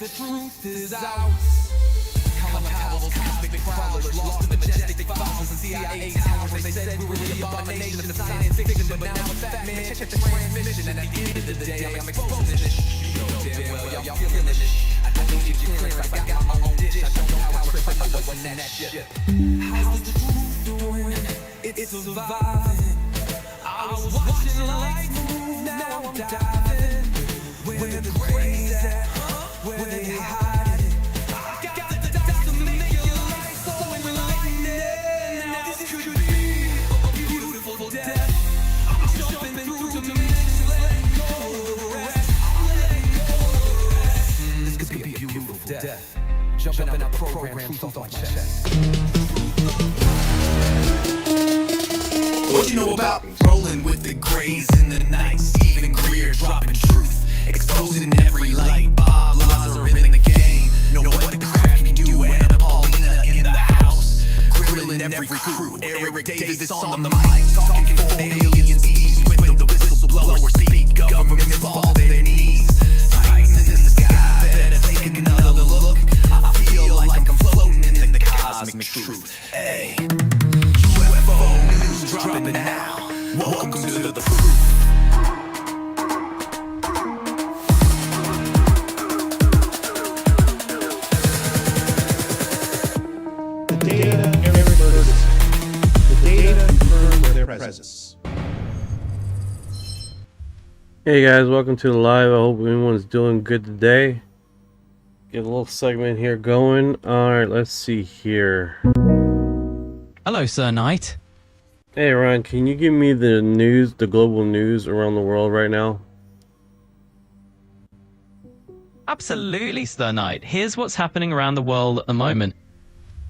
the truth is out. Counter-powers, cosmic prowlers, lost in majestic followers and CIA towers. They said we were the abomination of science fiction, but now I'm a fat man, check the transmission. And at the end of the day, I'm exposing this. You know damn well y'all feeling this. I don't need your clearance, I got my own dish. I don't know how I trip, I wasn't in that shit. How's the truth doing? It's surviving. I was watching life move, now I'm diving. Where the crazy at? Where they hide it? Got the dots to make your life so enlightening. Now this could be a beautiful death. I'm jumping through dimensions, letting go of the rest. This could be a beautiful death. Jumping out the program, truth off my chest. What you know about rolling with the grays in the night? Stephen Greer dropping truth, exposing every light. Bob Lazar in the game. Know what the crap you do. Anna Paulina in the house, grilling every crew. Eric Davis on the mic, talking for aliens. Ease with the whistleblower speak. Government fall to their knees. Sightings in the sky, better take another look. I feel like I'm floating in the cosmic truth. Hey. UFO news dropping now. Welcome to the proof. The data confirm their presence. Hey guys, welcome to the live. I hope everyone's doing good today. Get a little segment here going. Alright, let's see here. Hello, Sir Knight. Hey Ryan, can you give me the news, the global news around the world right now? Absolutely, Sir Knight. Here's what's happening around the world at the moment.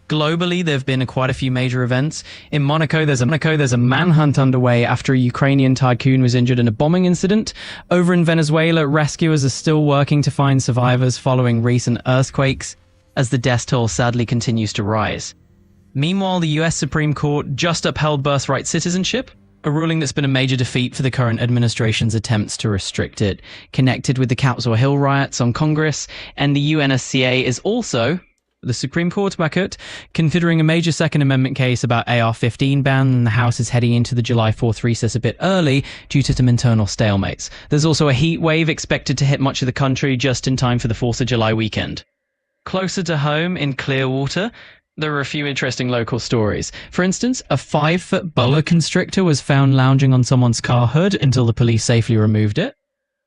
Globally, there have been quite a few major events. In Monaco, there's a manhunt underway after a Ukrainian tycoon was injured in a bombing incident. Over in Venezuela, rescuers are still working to find survivors following recent earthquakes, as the death toll sadly continues to rise. Meanwhile, the US Supreme Court just upheld birthright citizenship, a ruling that's been a major defeat for the current administration's attempts to restrict it. Connected with the Capitol Hill riots on Congress, and the UNSCA is also, the Supreme Court back it, considering a major Second Amendment case about AR-15 ban, and the House is heading into the July 4th recess a bit early due to some internal stalemates. There's also a heat wave expected to hit much of the country just in time for the 4th of July weekend. Closer to home, in Clearwater, there are a few interesting local stories. For instance, a 5-foot boa constrictor was found lounging on someone's car hood until the police safely removed it.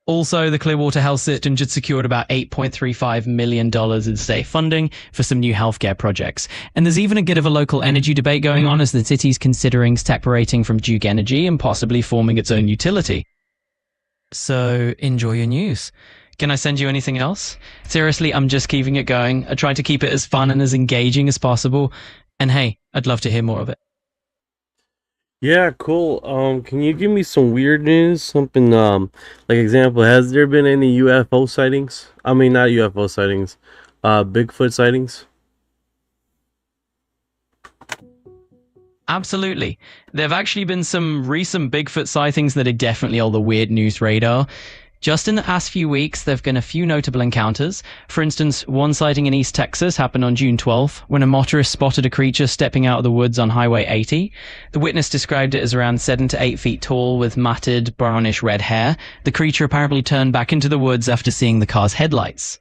Also, the Clearwater Health System just secured about $8.35 million in state funding for some new healthcare projects. And there's even a bit of a local energy debate going on as the city's considering separating from Duke Energy and possibly forming its own utility. So, enjoy your news. Can I send you anything else? Seriously, I'm just keeping it going. I try to keep it as fun and as engaging as possible. And hey, I'd love to hear more of it. Yeah, cool. Can you give me some weird news? Something, like example, has there been any UFO sightings? I mean, not UFO sightings, Bigfoot sightings? Absolutely. There have actually been some recent Bigfoot sightings that are definitely on the weird news radar. Just in the past few weeks, there have been a few notable encounters. For instance, one sighting in East Texas happened on June 12th, when a motorist spotted a creature stepping out of the woods on Highway 80. The witness described it as around 7 to 8 feet tall with matted, brownish red hair. The creature apparently turned back into the woods after seeing the car's headlights.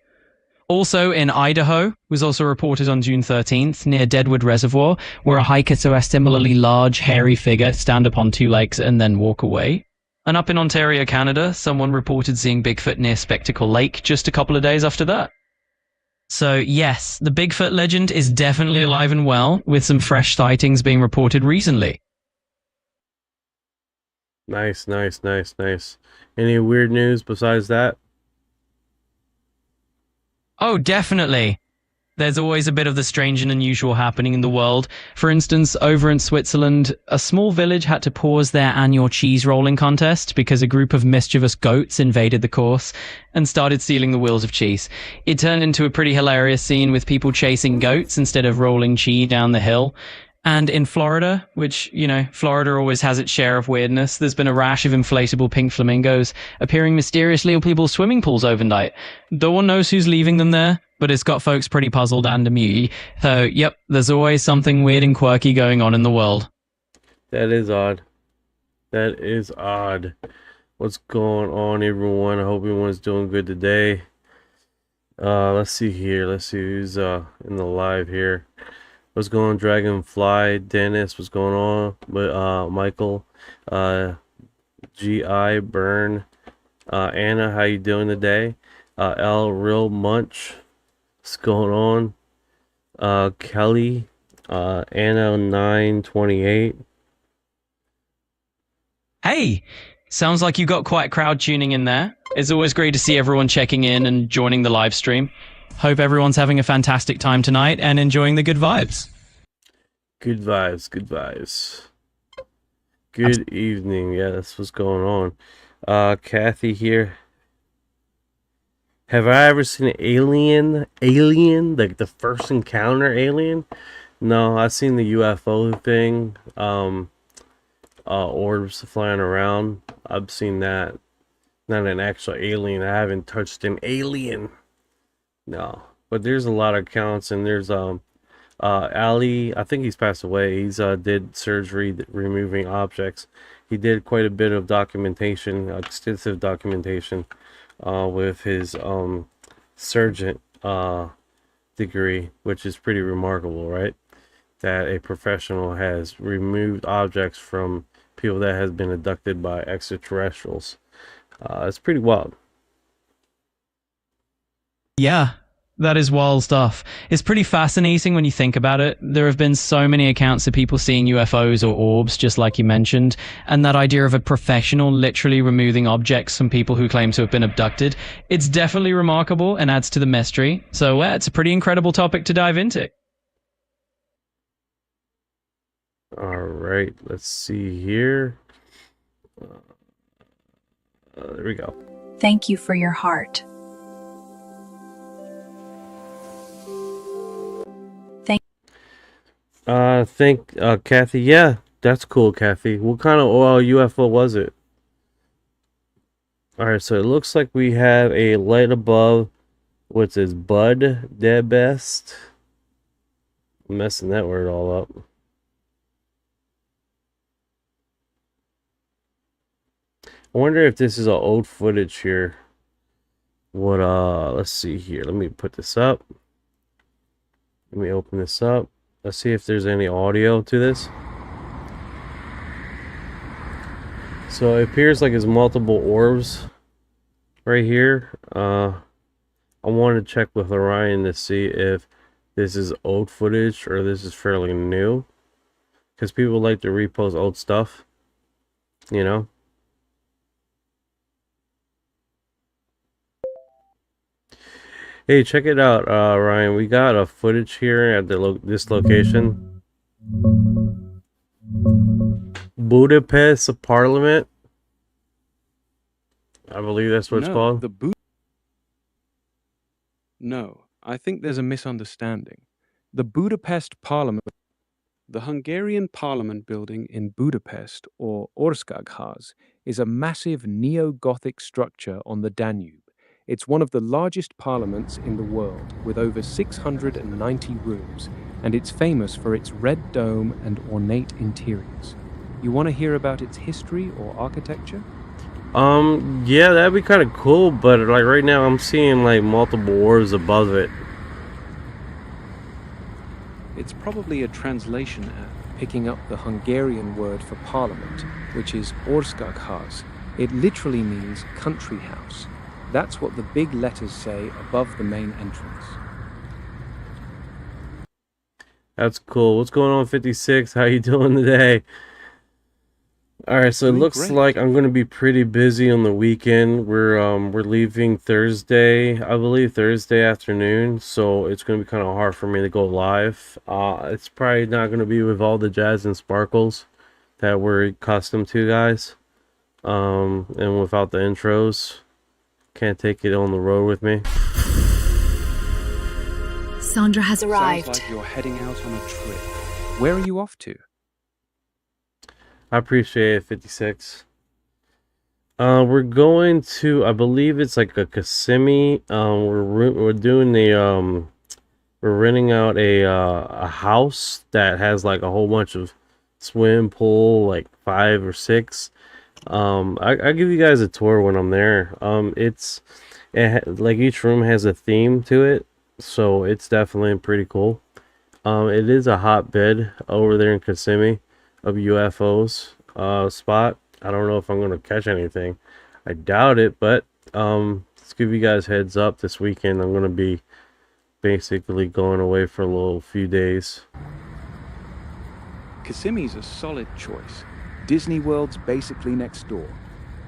Also in Idaho, was also reported on June 13th, near Deadwood Reservoir, where a hiker saw a similarly large, hairy figure stand upon 2 legs and then walk away. And up in Ontario, Canada, someone reported seeing Bigfoot near Spectacle Lake just a couple of days after that. So yes, the Bigfoot legend is definitely alive and well, with some fresh sightings being reported recently. Nice, nice, nice, nice. Any weird news besides that? Oh, definitely. There's always a bit of the strange and unusual happening in the world. For instance, over in Switzerland, a small village had to pause their annual cheese rolling contest because a group of mischievous goats invaded the course and started stealing the wheels of cheese. It turned into a pretty hilarious scene with people chasing goats instead of rolling cheese down the hill. And in Florida, which, you know, Florida always has its share of weirdness, there's been a rash of inflatable pink flamingos appearing mysteriously in people's swimming pools overnight. No one knows who's leaving them there, but it's got folks pretty puzzled and amused. So, yep, there's always something weird and quirky going on in the world. That is odd. That is odd. What's going on, everyone? I hope everyone's doing good today. Let's see here. Let's see who's in the live here. What's going on, Dragonfly? Dennis, what's going on? But Michael, G.I. Burn, Anna, how you doing today? L Real Munch, what's going on? Kelly, Anna 928. Hey, sounds like you got quite crowd tuning in there. It's always great to see everyone checking in and joining the live stream. Hope everyone's having a fantastic time tonight and enjoying the good vibes. Good vibes, good vibes. Good evening. Yeah, that's what's going on. Kathy here. Have I ever seen an alien? Alien? Like the first encounter alien? No, I've seen the UFO thing. Orbs flying around. I've seen that. Not an actual alien. I haven't touched an alien. No, but there's a lot of accounts, and there's Ali. I think he's passed away. He's did surgery removing objects. He did quite a bit of documentation, extensive documentation, with his surgeon degree, which is pretty remarkable, right? That a professional has removed objects from people that has been abducted by extraterrestrials. It's pretty wild. Yeah, that is wild stuff. It's pretty fascinating when you think about it. There have been so many accounts of people seeing UFOs or orbs, just like you mentioned, and that idea of a professional literally removing objects from people who claim to have been abducted, it's definitely remarkable and adds to the mystery. So it's a pretty incredible topic to dive into. All right, let's see here. There we go. Thank you for your heart. Kathy. Yeah, that's cool, Kathy. What kind of UFO was it? All right, so it looks like we have a light above. What's this? Bud Dead Best. I'm messing that word all up. I wonder if this is an old footage here. What let's see here. Let me put this up. Let me open this up. Let's see if there's any audio to this. So it appears like it's multiple orbs right here. I want to check with Orion to see if this is old footage or this is fairly new, because people like to repost old stuff, you know. Hey, check it out, Ryan. We got a footage here at this location. Budapest Parliament. I believe that's what it's called. No, I think there's a misunderstanding. The Budapest Parliament, the Hungarian Parliament building in Budapest, or Országház, is a massive neo-Gothic structure on the Danube. It's one of the largest parliaments in the world, with over 690 rooms, and it's famous for its red dome and ornate interiors. You want to hear about its history or architecture? Yeah, that'd be kind of cool, but like right now I'm seeing like multiple orbs above it. It's probably a translation app picking up the Hungarian word for parliament, which is Országház. It literally means country house. That's what the big letters say above the main entrance. That's cool. What's going on, 56? How you doing today? Alright, so it looks great. like I'm gonna be pretty busy on the weekend. We're leaving Thursday, I believe Thursday afternoon, so it's gonna be kind of hard for me to go live. It's probably not gonna be with all the jazz and sparkles that we're accustomed to, guys. And without the intros. Can't take it on the road with me. Sandra has arrived. Sounds like you're heading out on a trip. Where are you off to? I appreciate it, 56. We're going to, I believe it's like a Kissimmee. We're doing we're renting out a house that has like a whole bunch of swim pool, like 5 or 6. I'll give you guys a tour when I'm there. Like each room has a theme to it, so it's definitely pretty cool. It is a hotbed over there in Kissimmee of UFOs spot. I don't know if I'm gonna catch anything. I doubt it, but let's give you guys heads up. This weekend I'm gonna be basically going away for a little few days. Kissimmee's a solid choice. Disney World's basically next door.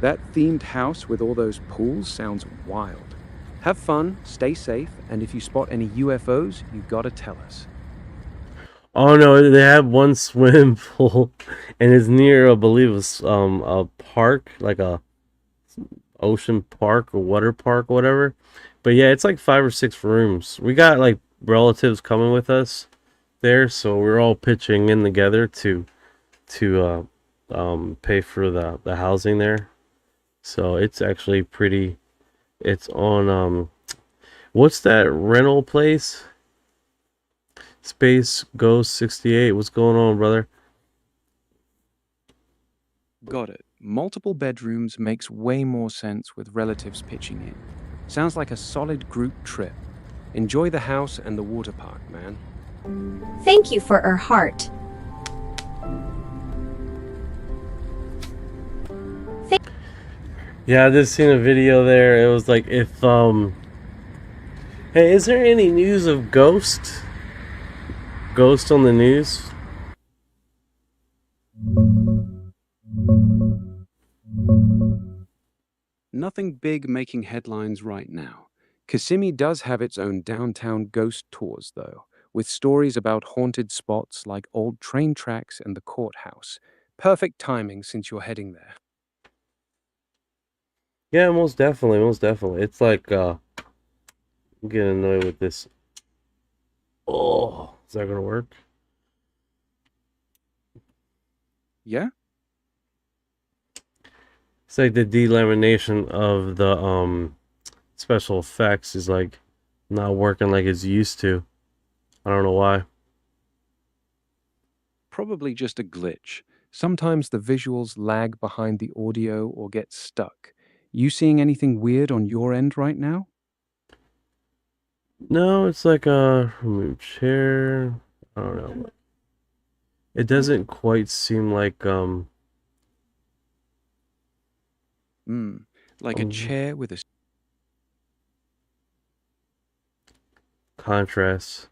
That themed house with all those pools sounds wild. Have fun, stay safe, and if you spot any UFOs, you gotta tell us. Oh no, they have one swimming pool, and it's near, I believe it's a park, like a ocean park or water park, or whatever. But yeah, it's like 5 or 6 rooms. We got like relatives coming with us there, so we're all pitching in together to pay for the housing there. So it's actually pretty. It's on what's that rental place? Space Ghost 68. What's going on, brother? Got it. Multiple bedrooms makes way more sense with relatives pitching in. Sounds like a solid group trip. Enjoy the house and the water park, man. Thank you for her heart. Yeah, I just seen a video there. It was like, if hey, is there any news of Ghost on the news? Nothing big making headlines right now. Kissimmee does have its own downtown ghost tours, though, with stories about haunted spots like old train tracks and the courthouse. Perfect timing since you're heading there. Yeah, most definitely, most definitely. It's like I'm getting annoyed with this. Oh, is that gonna work? Yeah? It's like the delamination of the special effects is like not working like it's used to. I don't know why. Probably just a glitch. Sometimes the visuals lag behind the audio or get stuck. You seeing anything weird on your end right now? No, it's like a remove chair. I don't know. It doesn't quite seem like Like a chair with a contrast.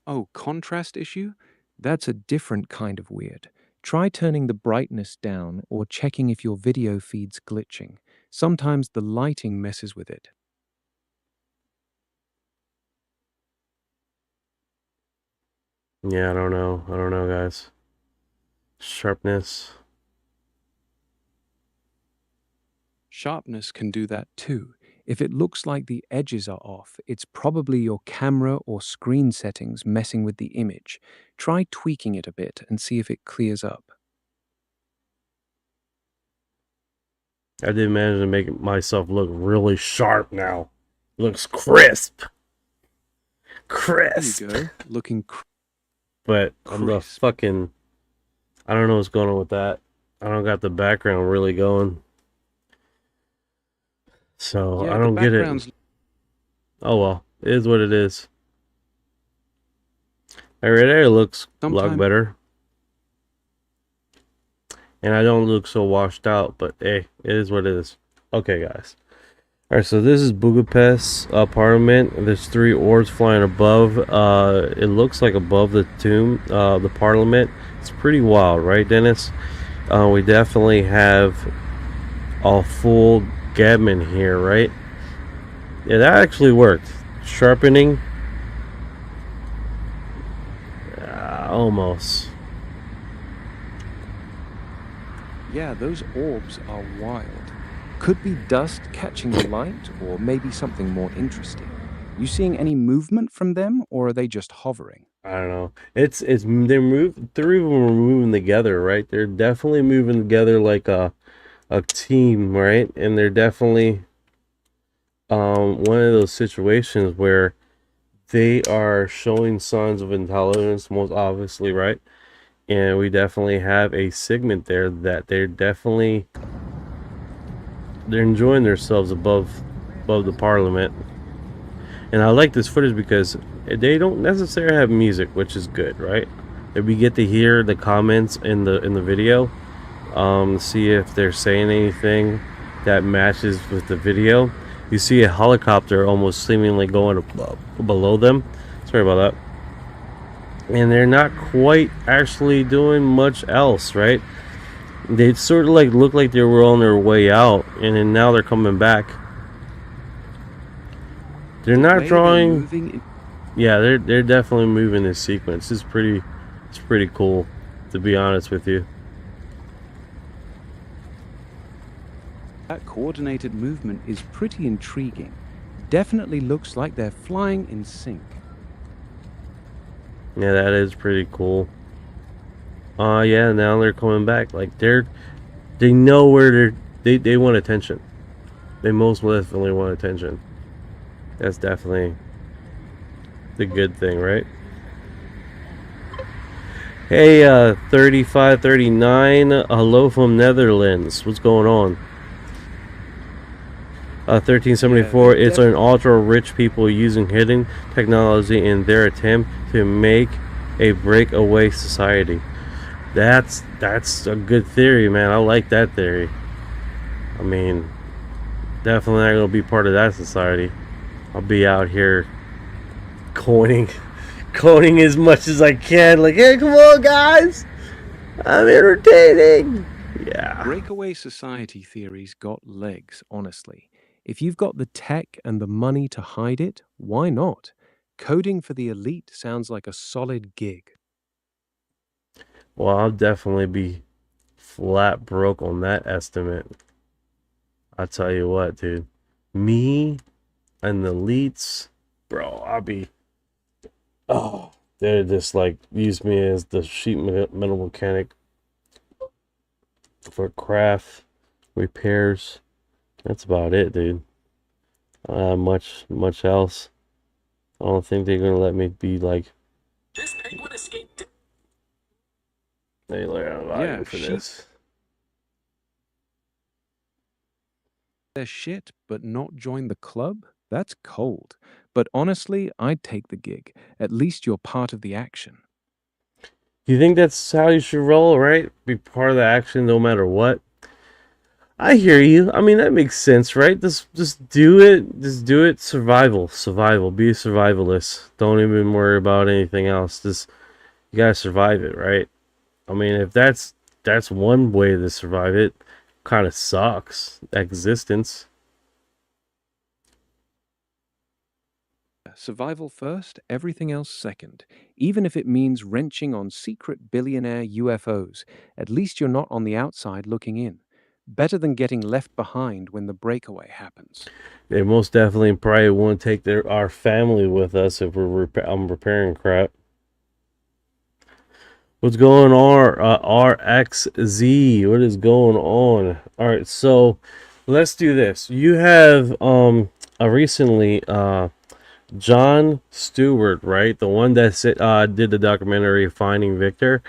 Oh, contrast issue? That's a different kind of weird. Try turning the brightness down or checking if your video feed's glitching. Sometimes the lighting messes with it. Yeah, I don't know. I don't know, guys. Sharpness. Sharpness can do that too. If it looks like the edges are off, it's probably your camera or screen settings messing with the image. Try tweaking it a bit and see if it clears up. I did manage to make myself look really sharp now. Looks crisp. Crisp. There you go. Looking But I'm the crisp. fucking... I don't know what's going on with that. I don't got the background really going. So Yeah, I don't the get it. background's- Oh well, it is what it is. Right there it looks a lot Sometime- better. And I don't look so washed out, but hey, it is what it is. Okay, guys. Alright, so this is Budapest Parliament. There's 3 orbs flying above. It looks like above the tomb, the Parliament. It's pretty wild, right, Dennis? We definitely have a full Gadman here, right? Yeah, that actually worked. Sharpening. Almost. Yeah, those orbs are wild. Could be dust catching the light, or maybe something more interesting. You seeing any movement from them, or are they just hovering? I don't know. They're moving. Three of them are moving together, right? They're definitely moving together like a team, right? And they're definitely one of those situations where they are showing signs of intelligence, most obviously, right? And we definitely have a segment there that they're enjoying themselves above the parliament. And I like this footage because they don't necessarily have music, which is good, right? If we get to hear the comments in the video, see if they're saying anything that matches with the video. You see a helicopter almost seemingly going below them. Sorry about that. And they're not quite actually doing much else, right? They sort of like look like they were on their way out, and then now they're coming back. They're not drawing. Yeah, they're definitely moving this sequence. It's pretty cool, to be honest with you. That coordinated movement is pretty intriguing. Definitely looks like they're flying in sync. Yeah, that is pretty cool. Yeah, now they're coming back. Like they know where they want attention. They most definitely want attention. That's definitely the good thing, right? Hey, 3539, hello from Netherlands. What's going on? 1374, it's an ultra-rich people using hidden technology in their attempt to make a breakaway society. That's a good theory, man. I like that theory. I mean, definitely not gonna be part of that society. I'll be out here coining as much as I can. Like, hey, come on, guys, I'm entertaining. Yeah. Breakaway society theories got legs, honestly. If you've got the tech and the money to hide it, why not? Coding for the elite sounds like a solid gig. Well, I'll definitely be flat broke on that estimate. I'll tell you what, dude. Me and the elites, bro, I'll be... Oh, they're just like, use me as the sheet metal mechanic for craft repairs. That's about it, dude. Much else. I don't think they're gonna let me be like... This penguin escaped. They learn a lot for this. Their shit, but not join the club? That's cold. But honestly, I'd take the gig. At least you're part of the action. You think that's how you should roll, right? Be part of the action no matter what? I hear you. I mean, that makes sense, right? Just do it. Just do it. Survival. Be a survivalist. Don't even worry about anything else. Just, you gotta survive it, right? I mean, if that's one way to survive it, kind of sucks. Existence. Survival first, everything else second. Even if it means wrenching on secret billionaire UFOs, at least you're not on the outside looking in. Better than getting left behind when the breakaway happens. They most definitely probably won't take our family with us if we're I'm repairing crap. What's going on, RXZ? What is going on? All right, so let's do this. You have recently John Stewart, right? The one that did the documentary Finding Victor,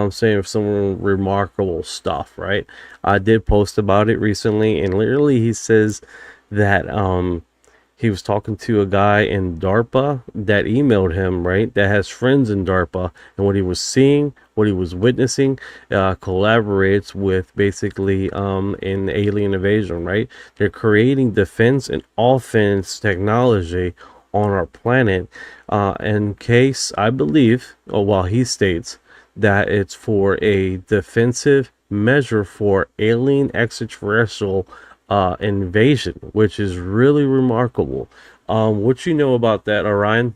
saying some remarkable stuff, right? I did post about it recently, and literally he says that he was talking to a guy in DARPA that emailed him, right? That has friends in DARPA, and what he was seeing, what he was witnessing, collaborates with basically an alien invasion, right? They're creating defense and offense technology on our planet in case, I believe, while he states that it's for a defensive measure for alien extraterrestrial invasion, which is really remarkable. What you know about that, Orion?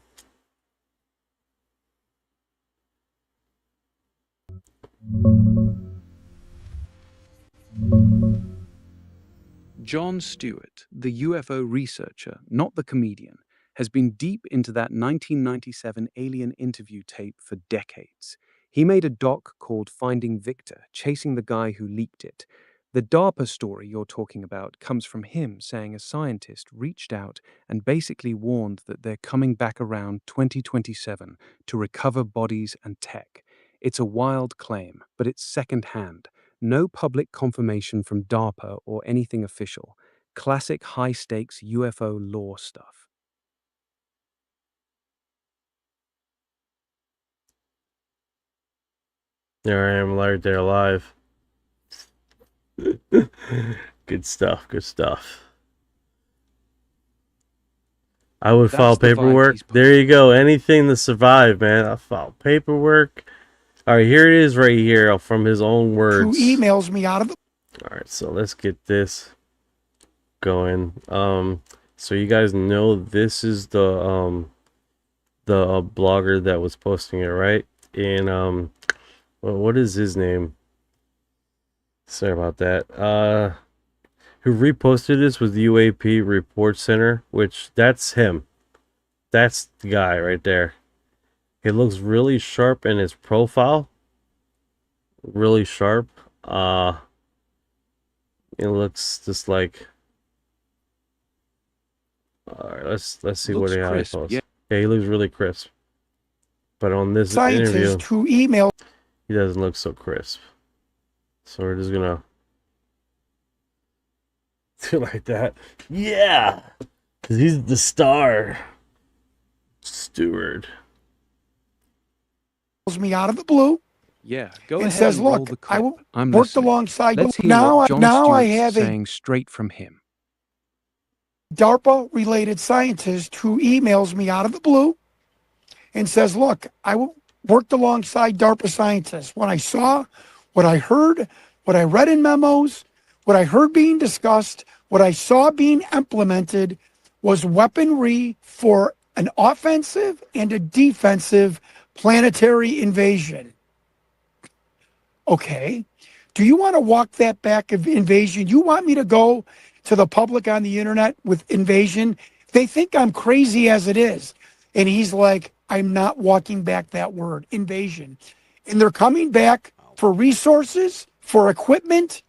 John Stewart, the UFO researcher, not the comedian, has been deep into that 1997 alien interview tape for decades. He made a doc called Finding Victor, chasing the guy who leaked it. The DARPA story you're talking about comes from him saying a scientist reached out and basically warned that they're coming back around 2027 to recover bodies and tech. It's a wild claim, but it's secondhand. No public confirmation from DARPA or anything official. Classic high-stakes UFO lore stuff. There I am, right there, live. Good stuff. Good stuff. I would file That's the vibe paperwork. he's There you go. Anything to survive, man. I file paperwork. All right, here it is right here from his own words. Who emails me out of the... All right, so let's get this going. So you guys know this is the blogger that was posting it, right? And well, what is his name? Sorry about that. Who reposted this was the UAP Report Center, which that's him. That's the guy right there. He looks really sharp in his profile. Really sharp. It looks just like. All right, let's see what he has. Yeah. Yeah, he looks really crisp. But on this interview, scientist who emailed... he doesn't look so crisp. So we're just gonna do like that. Yeah, because he's the star steward. me out of the blue Yeah, go and ahead says, and roll look, the I clip. will I'm worked listening. alongside Let's hear now. what John Now I Stewart's have a saying straight from him. DARPA related scientist who emails me out of the blue and says, look, worked alongside DARPA scientists. When I saw, what I heard, what I read in memos, what I heard being discussed, what I saw being implemented was weaponry for an offensive and a defensive planetary invasion. Okay. Do you want to walk that back of invasion? You want me to go to the public on the internet with invasion? They think I'm crazy as it is. And he's like, I'm not walking back that word, invasion. And they're coming back for resources, for equipment,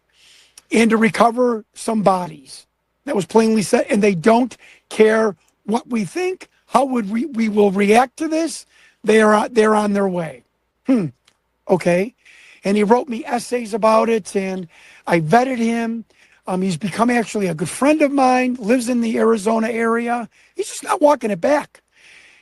and to recover some bodies. That was plainly said. And they don't care what we think, how would we will react to this. They're on their way. Okay. And he wrote me essays about it, and I vetted him. He's become actually a good friend of mine, lives in the Arizona area. He's just not walking it back.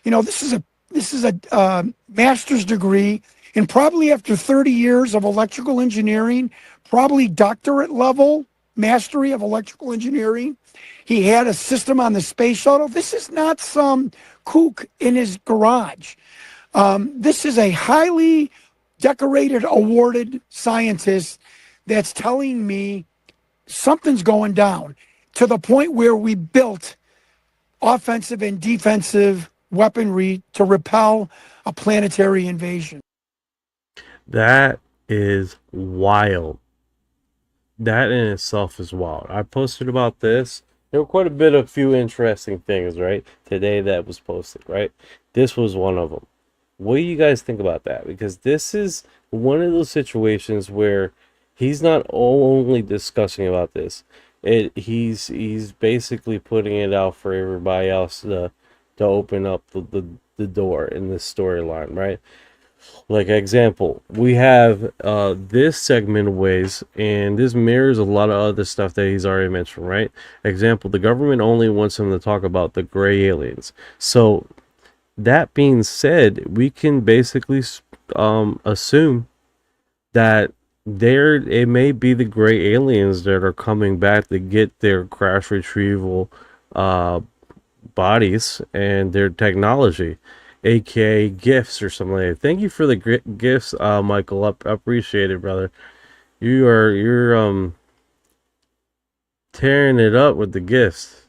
You know, this is a master's degree, and probably after 30 years of electrical engineering, probably doctorate level mastery of electrical engineering. He had a system on the space shuttle. This is not some kook in his garage. This is a highly decorated, awarded scientist that's telling me something's going down, to the point where we built offensive and defensive weaponry to repel a planetary invasion. That is wild. That in itself is wild. I posted about this. There were quite a few interesting things, right, today that was posted, right? This was one of them. What do you guys think about that? Because this is one of those situations where he's not only discussing about this. He's basically putting it out for everybody else to open up the door in this storyline, right? Like example, we have this segment of ways, and this mirrors a lot of other stuff that he's already mentioned, right? Example, the government only wants him to talk about the gray aliens. So that being said, we can basically assume that it may be the gray aliens that are coming back to get their crash retrieval bodies and their technology, aka gifts or something like that. Thank you for the gifts, Michael. I appreciate it, brother. You're tearing it up with the gifts.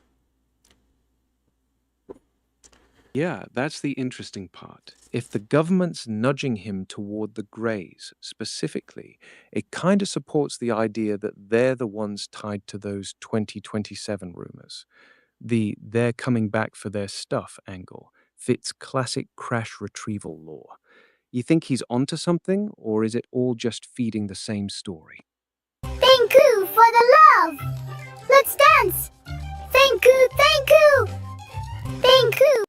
Yeah, that's the interesting part. If the government's nudging him toward the Greys specifically, it kind of supports the idea that they're the ones tied to those 2027 rumors. The "they're coming back for their stuff" angle fits classic crash retrieval lore. You think he's onto something, or is it all just feeding the same story? Thank you for the love. Let's dance. Thank you, thank you, thank you.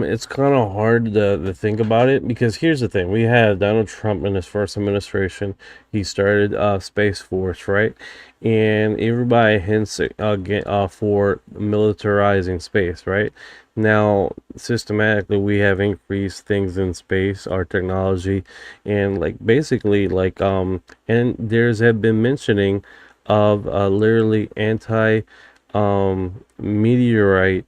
It's kind of hard to think about it because here's the thing: we had Donald Trump in his first administration. He started Space Force, right? And everybody hints for militarizing space, right? Now, systematically, we have increased things in space, our technology, and like basically, and there's have been mentioning of literally anti meteorite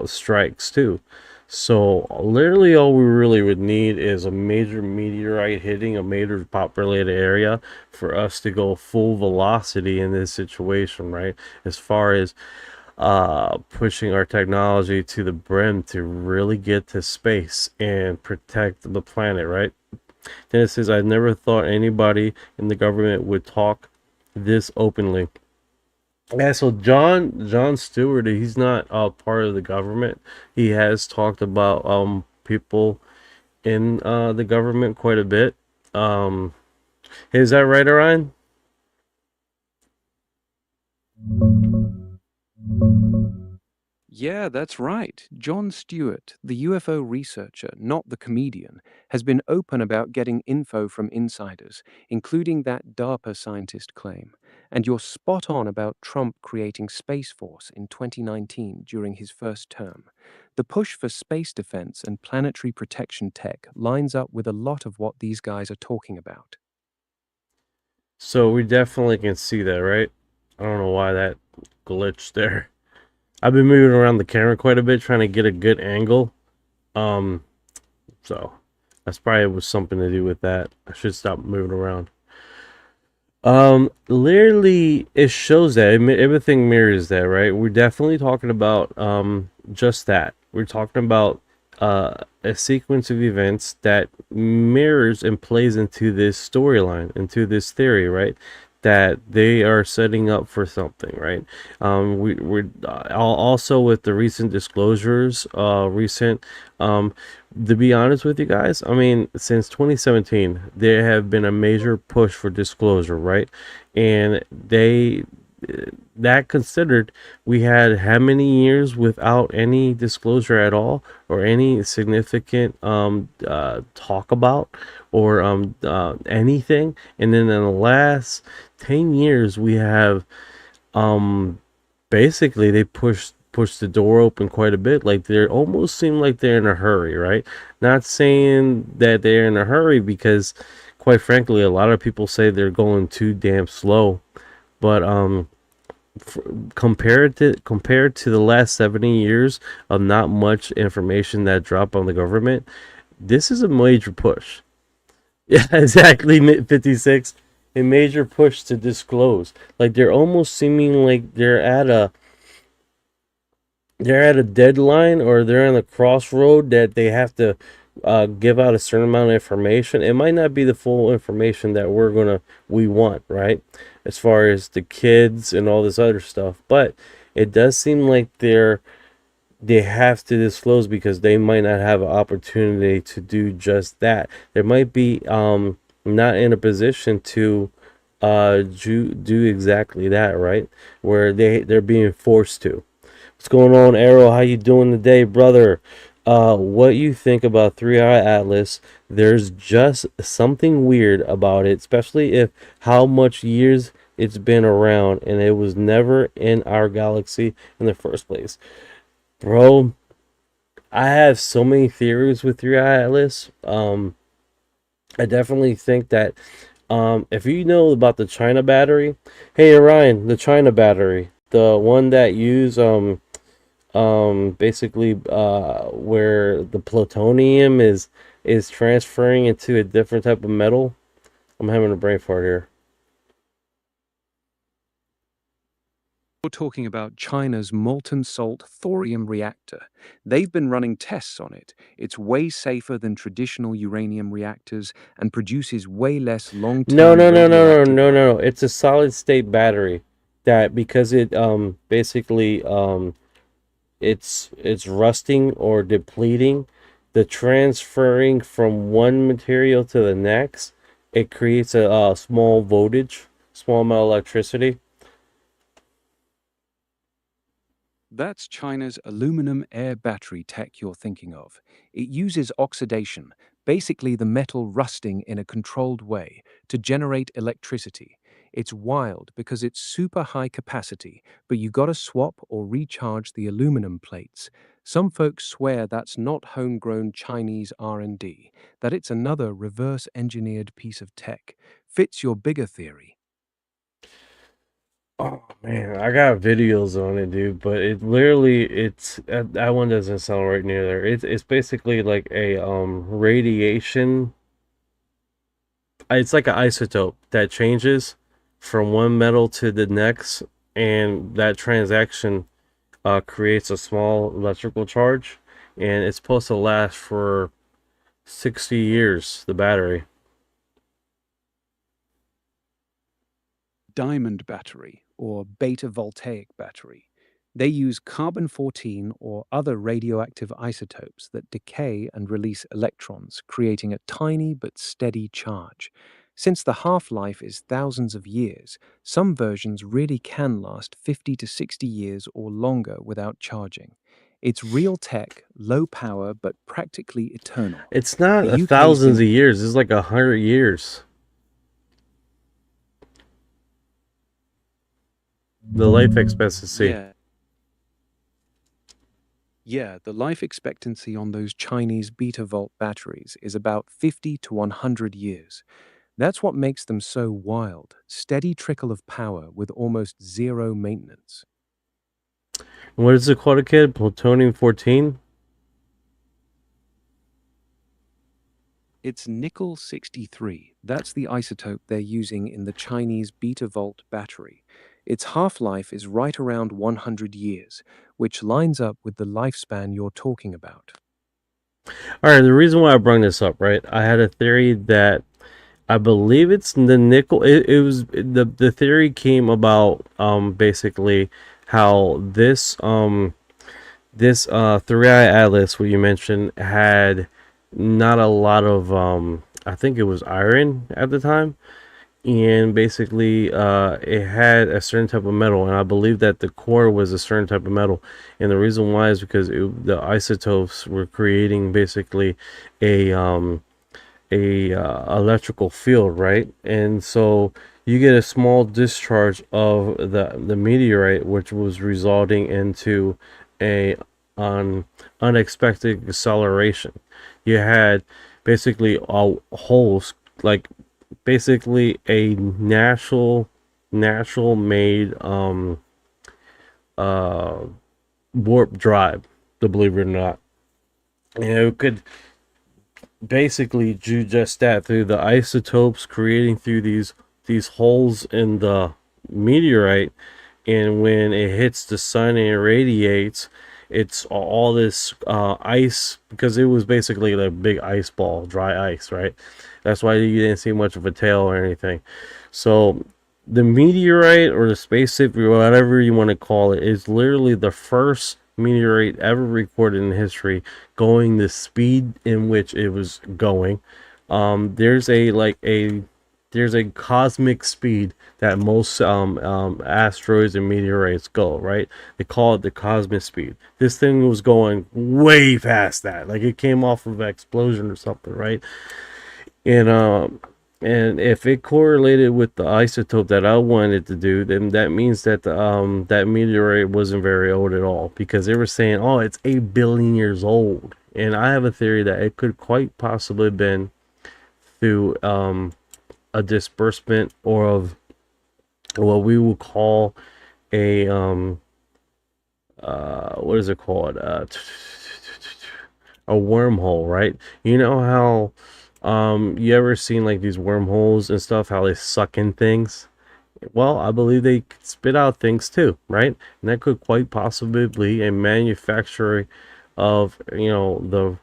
strikes too. So literally all we really would need is a major meteorite hitting a major populated area for us to go full velocity in this situation, right? As far as pushing our technology to the brim to really get to space and protect the planet, right? Dennis says, I never thought anybody in the government would talk this openly. Yeah, so John Stewart, he's not part of the government. He has talked about people in the government quite a bit. Is that right, Orion? Yeah, that's right. John Stewart, the UFO researcher, not the comedian, has been open about getting info from insiders, including that DARPA scientist claim. And you're spot on about Trump creating Space Force in 2019 during his first term. The push for space defense and planetary protection tech lines up with a lot of what these guys are talking about. So we definitely can see that, right? I don't know why that glitched there. I've been moving around the camera quite a bit trying to get a good angle. So that's probably was something to do with that. I should stop moving around. Literally it shows that everything mirrors that, right? We're definitely talking about just that. We're talking about a sequence of events that mirrors and plays into this storyline, into this theory, right? That they are setting up for something, right? We're also with the recent disclosures, to be honest with you guys, I mean, since 2017, there have been a major push for disclosure, right? And that considered, we had how many years without any disclosure at all, or any significant talk about, or anything. And then in the last 10 years, we have basically they pushed the door open quite a bit. Like they almost seem like they're in a hurry, right? Not saying that they're in a hurry, because quite frankly, a lot of people say they're going too damn slow. But compared to the last 70 years of not much information that dropped on the government, this is a major push. Yeah, exactly. 56, a major push to disclose. Like they're almost seeming like they're at a deadline, or they're on a crossroad that they have to give out a certain amount of information. It might not be the full information that we want, right? As far as the kids and all this other stuff, but it does seem like they have to disclose, because they might not have an opportunity to do just that. They might be not in a position to do exactly that, right? Where they're being forced to. What's going on, Arrow? How you doing today, brother? What you think about 3-Eye Atlas? There's just something weird about it, especially if how much years it's been around, and it was never in our galaxy in the first place. Bro, I have so many theories with 3-Eye Atlas. I definitely think that if you know about the China battery, hey Orion, the China battery, the one that use basically where the plutonium is transferring into a different type of metal. I'm having a brain fart here. We're talking about China's molten salt thorium reactor. They've been running tests on it. It's way safer than traditional uranium reactors and produces way less long-term No. radioactive. It's a solid state battery. that because it basically it's rusting or depleting, the transferring from one material to the next, it creates a small voltage, small amount of electricity. That's China's aluminum air battery tech you're thinking of. It uses oxidation, basically the metal rusting in a controlled way, to generate electricity. It's wild because it's super high capacity, but you gotta swap or recharge the aluminum plates. Some folks swear that's not homegrown Chinese R&D, that it's another reverse engineered piece of tech. Fits your bigger theory. Oh man, I got videos on it, dude. But it literally, it's that one doesn't sound right near there. It's basically like a radiation. It's like an isotope that changes from one metal to the next, and that transaction creates a small electrical charge, and it's supposed to last for 60 years. The battery. Diamond battery or beta voltaic battery. They use carbon 14 or other radioactive isotopes that decay and release electrons, creating a tiny but steady charge. Since the half life is thousands of years, some versions really can last 50 to 60 years or longer without charging. It's real tech, low power, but practically eternal. It's not The a UK's thousands been of years. It's like 100 years. The life expectancy. Yeah, the life expectancy on those Chinese beta volt batteries is about 50 to 100 years. That's what makes them so wild. Steady trickle of power with almost zero maintenance. What is it called again? Plutonium-14? It's nickel 63. That's the isotope they're using in the Chinese beta volt battery. Its half-life is right around 100 years, which lines up with the lifespan you're talking about. All right, the reason why I brought this up, right? I had a theory that I believe it's the nickel. It was the theory came about basically how this 3-eye atlas, what you mentioned, had not a lot of I think it was iron at the time, and basically it had a certain type of metal, and I believe that the core was a certain type of metal, and the reason why is because the isotopes were creating basically a electrical field, right? And so you get a small discharge of the meteorite, which was resulting into a unexpected acceleration. You had basically holes, like basically a natural made warp drive, to believe it or not. And it could basically do just that through the isotopes creating through these holes in the meteorite, and when it hits the sun and it radiates, it's all this ice, because it was basically like a big ice ball, dry ice, right? That's why you didn't see much of a tail or anything. So the meteorite, or the spaceship, or whatever you want to call it, is literally the first meteorite ever recorded in history going the speed in which it was going. There's a cosmic speed that most asteroids and meteorites go, right? They call it the cosmic speed. This thing was going way past that, like it came off of an explosion or something, right? And if it correlated with the isotope that I wanted to do, then that means that that meteorite wasn't very old at all, because they were saying, oh, it's 8 billion years old. And I have a theory that it could quite possibly have been through a disbursement, or of what we will call a what is it called, a wormhole, right? You know how you ever seen like these wormholes and stuff, how they suck in things? Well, I believe they spit out things too, right? And that could quite possibly be a manufacturing of, the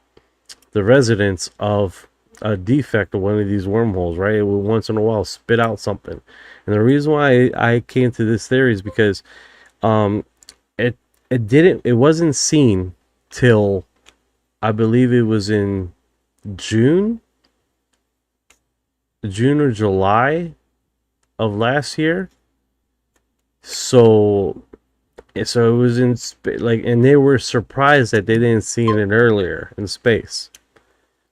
residents of a defect of one of these wormholes, right? It will once in a while spit out something. And the reason why I came to this theory is because it wasn't seen till I believe it was in June or July of last year. So it was in and they were surprised that they didn't see it earlier in space.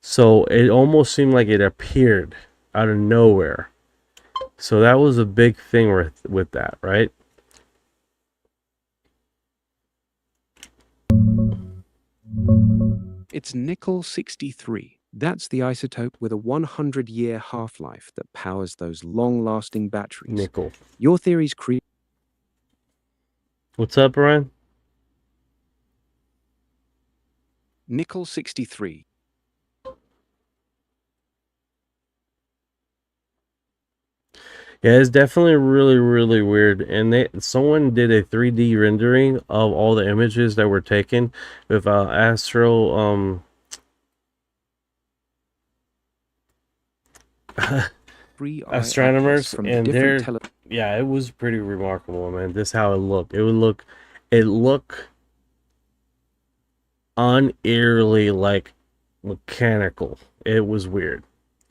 So it almost seemed like it appeared out of nowhere. So that was a big thing with that, right? It's nickel-63. That's the isotope with a 100-year half-life that powers those long-lasting batteries. Nickel. Your theory's What's up, Ryan? Nickel-63. Yeah, it's definitely really, really weird. And someone did a 3D rendering of all the images that were taken with astronomers, and yeah, it was pretty remarkable, man. This is how it looked. It looked uneerly like mechanical. It was weird.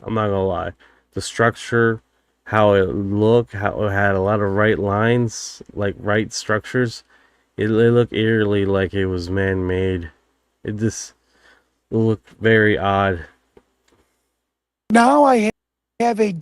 I'm not gonna lie. The structure, how it looked, how it had a lot of right lines, like right structures. It looked eerily like it was man-made. It just looked very odd. Now I have a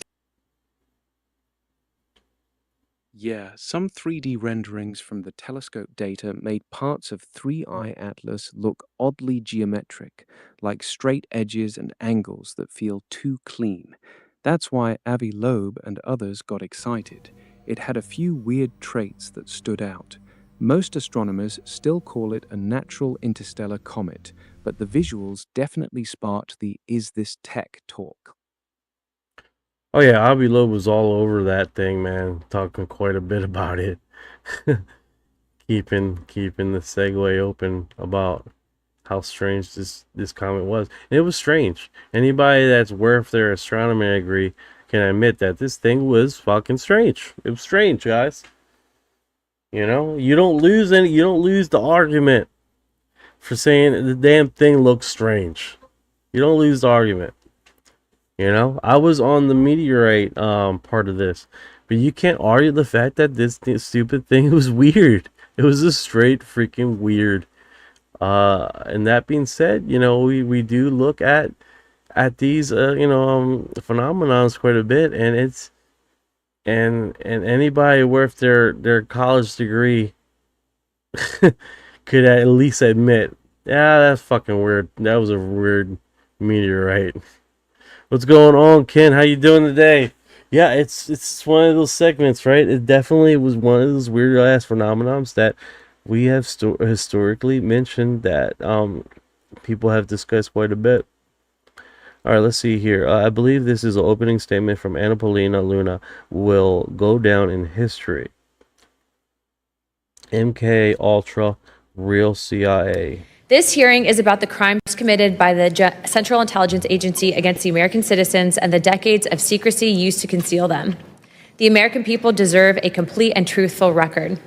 Yeah, some 3D renderings from the telescope data made parts of 3I Atlas look oddly geometric, like straight edges and angles that feel too clean. That's why Avi Loeb and others got excited. It had a few weird traits that stood out. Most astronomers still call it a natural interstellar comet, but the visuals definitely sparked the "is this tech" talk. Oh yeah, Avi Loeb was all over that thing, man. Talking quite a bit about it. keeping the segue open about how strange this comet was. And it was strange. Anybody that's worth their astronomy degree can admit that this thing was fucking strange. It was strange, guys. You know, you don't lose the argument for saying the damn thing looks strange. You don't lose the argument. You know, I was on the meteorite part of this, but you can't argue the fact that this stupid thing was weird. It was a straight freaking weird. And that being said, you know, we do look at these phenomenons quite a bit, and it's and anybody worth their college degree could at least admit, yeah, that's fucking weird. That was a weird meteorite. What's going on, Ken? How you doing today? Yeah, it's one of those segments, right? It definitely was one of those weird ass phenomenons that we have historically mentioned that people have discussed quite a bit. All right, let's see here. I believe this is an opening statement from Anapolina Luna will go down in history. MK Ultra, real CIA. This hearing is about the crimes committed by the Central Intelligence Agency against the American citizens and the decades of secrecy used to conceal them. The American people deserve a complete and truthful record.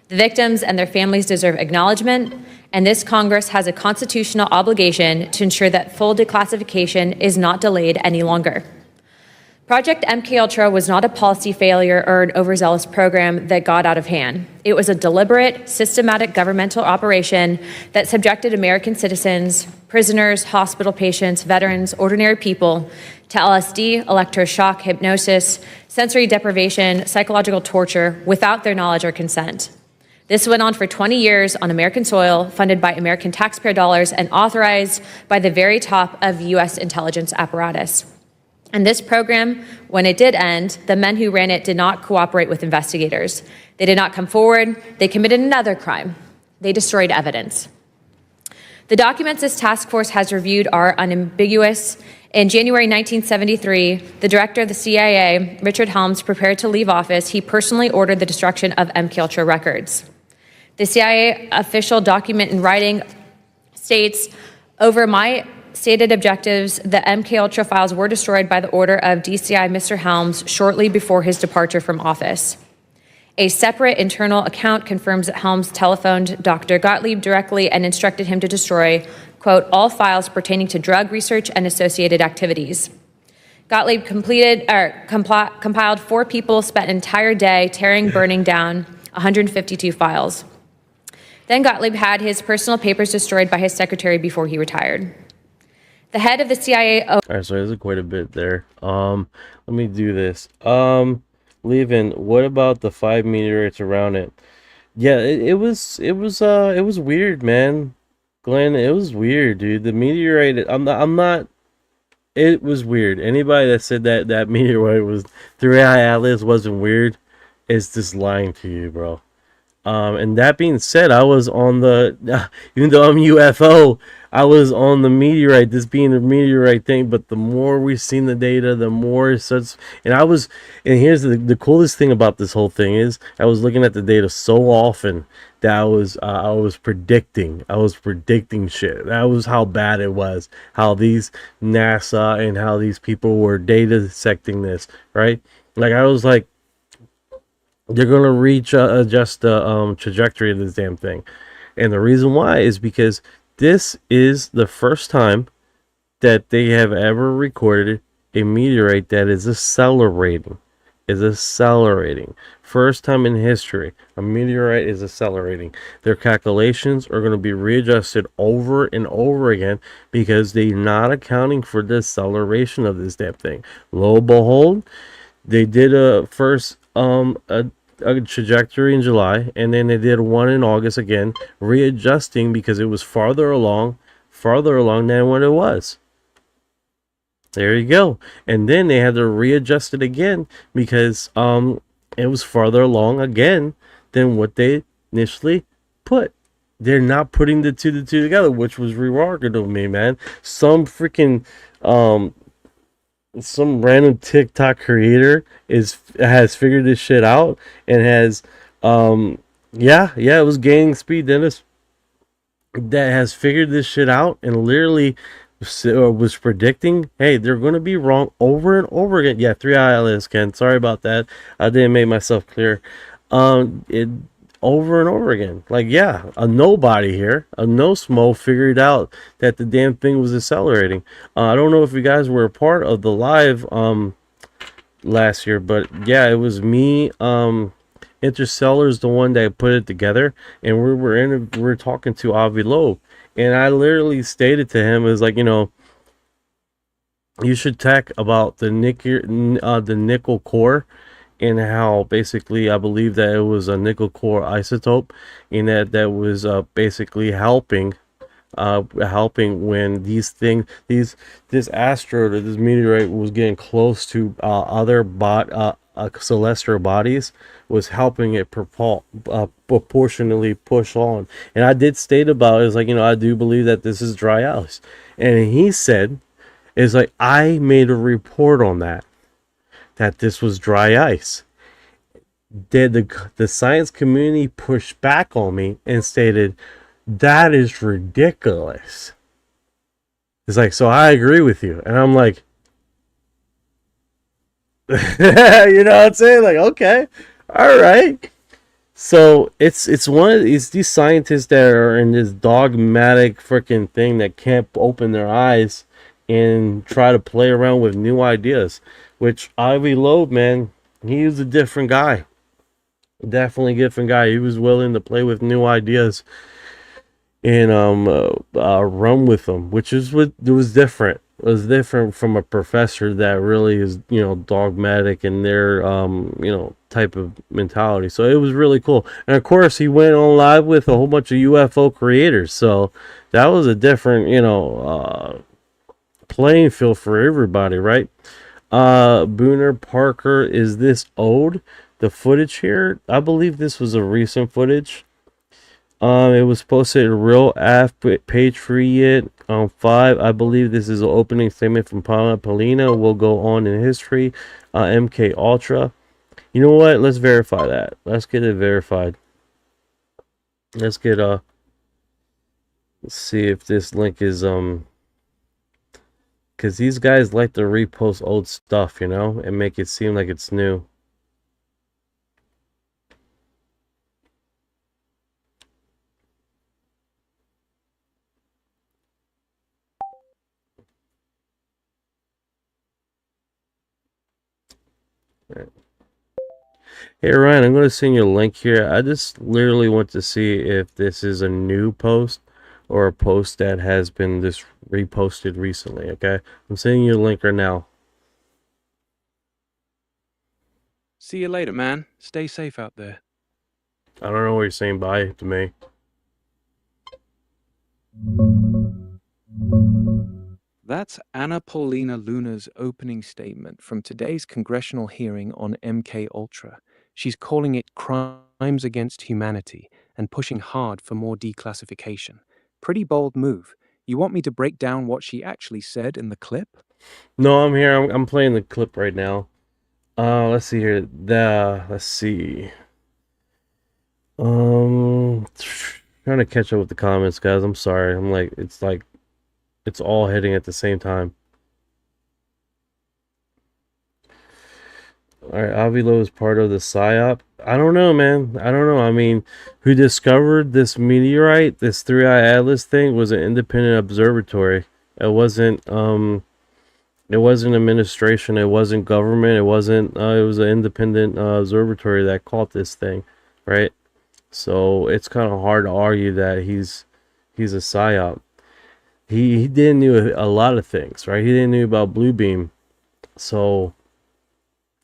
The victims and their families deserve acknowledgement, and this Congress has a constitutional obligation to ensure that full declassification is not delayed any longer. Project MKUltra was not a policy failure or an overzealous program that got out of hand. It was a deliberate, systematic governmental operation that subjected American citizens, prisoners, hospital patients, veterans, ordinary people to LSD, electroshock, hypnosis, sensory deprivation, psychological torture without their knowledge or consent. This went on for 20 years on American soil, funded by American taxpayer dollars and authorized by the very top of U.S. intelligence apparatus. And this program, when it did end, the men who ran it did not cooperate with investigators. They did not come forward. They committed another crime. They destroyed evidence. The documents this task force has reviewed are unambiguous. In January 1973, the director of the CIA, Richard Helms, prepared to leave office. He personally ordered the destruction of MKUltra records. The CIA official document in writing states, over my stated objectives, the MK Ultra files were destroyed by the order of DCI Mr. Helms shortly before his departure from office. A separate internal account confirms that Helms telephoned Dr. Gottlieb directly and instructed him to destroy, quote, all files pertaining to drug research and associated activities. Gottlieb compiled 4 people, spent an entire day burning down 152 files. Then Gottlieb had his personal papers destroyed by his secretary before he retired. The head of the CIA... All right, so there's quite a bit there. Let me do this. Leaving. What about the 5 meteorites around it? Yeah, it was weird, man. Glenn, it was weird, dude. The meteorite. I'm not. It was weird. Anybody that said that meteorite was 3i Atlas wasn't weird is just lying to you, bro. And that being said, I was on the, even though I'm UFO, I was on the meteorite, this being the meteorite thing. But the more we've seen the data, the more such, and here's the coolest thing about this whole thing is I was looking at the data so often that I was predicting shit. That was how bad it was, how these NASA and how these people were data secting this, right? Like I was like, they're going to adjust the trajectory of this damn thing. And the reason why is because this is the first time that they have ever recorded a meteorite that is accelerating. First time in history, a meteorite is accelerating. Their calculations are going to be readjusted over and over again because they're not accounting for the acceleration of this damn thing. Lo and behold, they did a trajectory in July, and then they did one in August again, readjusting because it was farther along than what it was. There you go. And then they had to readjust it again because it was farther along again than what they initially put. They're not putting the two together, which was remarkable to me, man. Some freaking some random TikTok creator has figured this shit out and has it was gaining speed, Dennis, that has figured this shit out and literally was predicting, hey, they're going to be wrong over and over again. Yeah, 3i Atlas, Ken, sorry about that, I didn't make myself clear. It over and over again. Like, yeah, a nobody here, a no smo figured out that the damn thing was accelerating. I don't know if you guys were a part of the live last year, but yeah, it was me, Interstellar's the one that put it together, and we're talking to Avi Loeb, and I literally stated to him, is like, you know, you should talk about the nickel core, and how basically I believe that it was a nickel core isotope, and that was basically helping when this asteroid or this meteorite was getting close to other celestial bodies, was helping it proportionally push on. And I did state about it, it's like, you know, I do believe that this is dry ice, and he said, it's like, I made a report on that this was dry ice. Did the science community push back on me and stated, that is ridiculous. It's like, so I agree with you. And I'm like, you know what I'm saying? Like, okay, all right. So it's these scientists that are in this dogmatic freaking thing that can't open their eyes and try to play around with new ideas. Which Ivy Loeb, man, he was a different guy. Definitely a different guy. He was willing to play with new ideas and run with them, which is what it was different. It was different from a professor that really is, you know, dogmatic in their you know, type of mentality. So it was really cool. And of course, he went on live with a whole bunch of UFO creators. So that was a different, you know, playing field for everybody, right? Booner Parker, is this old? The footage here, I believe this was a recent footage. It was posted in Real Patriot on 5. I believe this is an opening statement from Paulina. Will go on in history. MK Ultra. You know what? Let's verify that. Let's get it verified. Let's get let's see if this link is Because these guys like to repost old stuff, you know, and make it seem like it's new. Right. Hey Ryan, I'm going to send you a link here. I just literally want to see if this is a new post or a post that has been just reposted recently, okay? I'm sending you a link right now. See you later, man. Stay safe out there. I don't know what you're saying bye to me. That's Anna Paulina Luna's opening statement from today's congressional hearing on MK Ultra. She's calling it crimes against humanity and pushing hard for more declassification. Pretty bold move. You want me to break down what she actually said in the clip? No, I'm here. I'm playing the clip right now. Let's see here. Let's see. Trying to catch up with the comments, guys. I'm sorry. It's all hitting at the same time. All right, Avilo is part of the PSYOP. I don't know, man. I don't know. I mean, who discovered this meteorite, this three-eye atlas thing, was an independent observatory. It wasn't administration. It wasn't government. It wasn't. It was an independent observatory that caught this thing, right? So it's kind of hard to argue that he's a PSYOP. He didn't know a lot of things, right? He didn't know about Blue Beam, so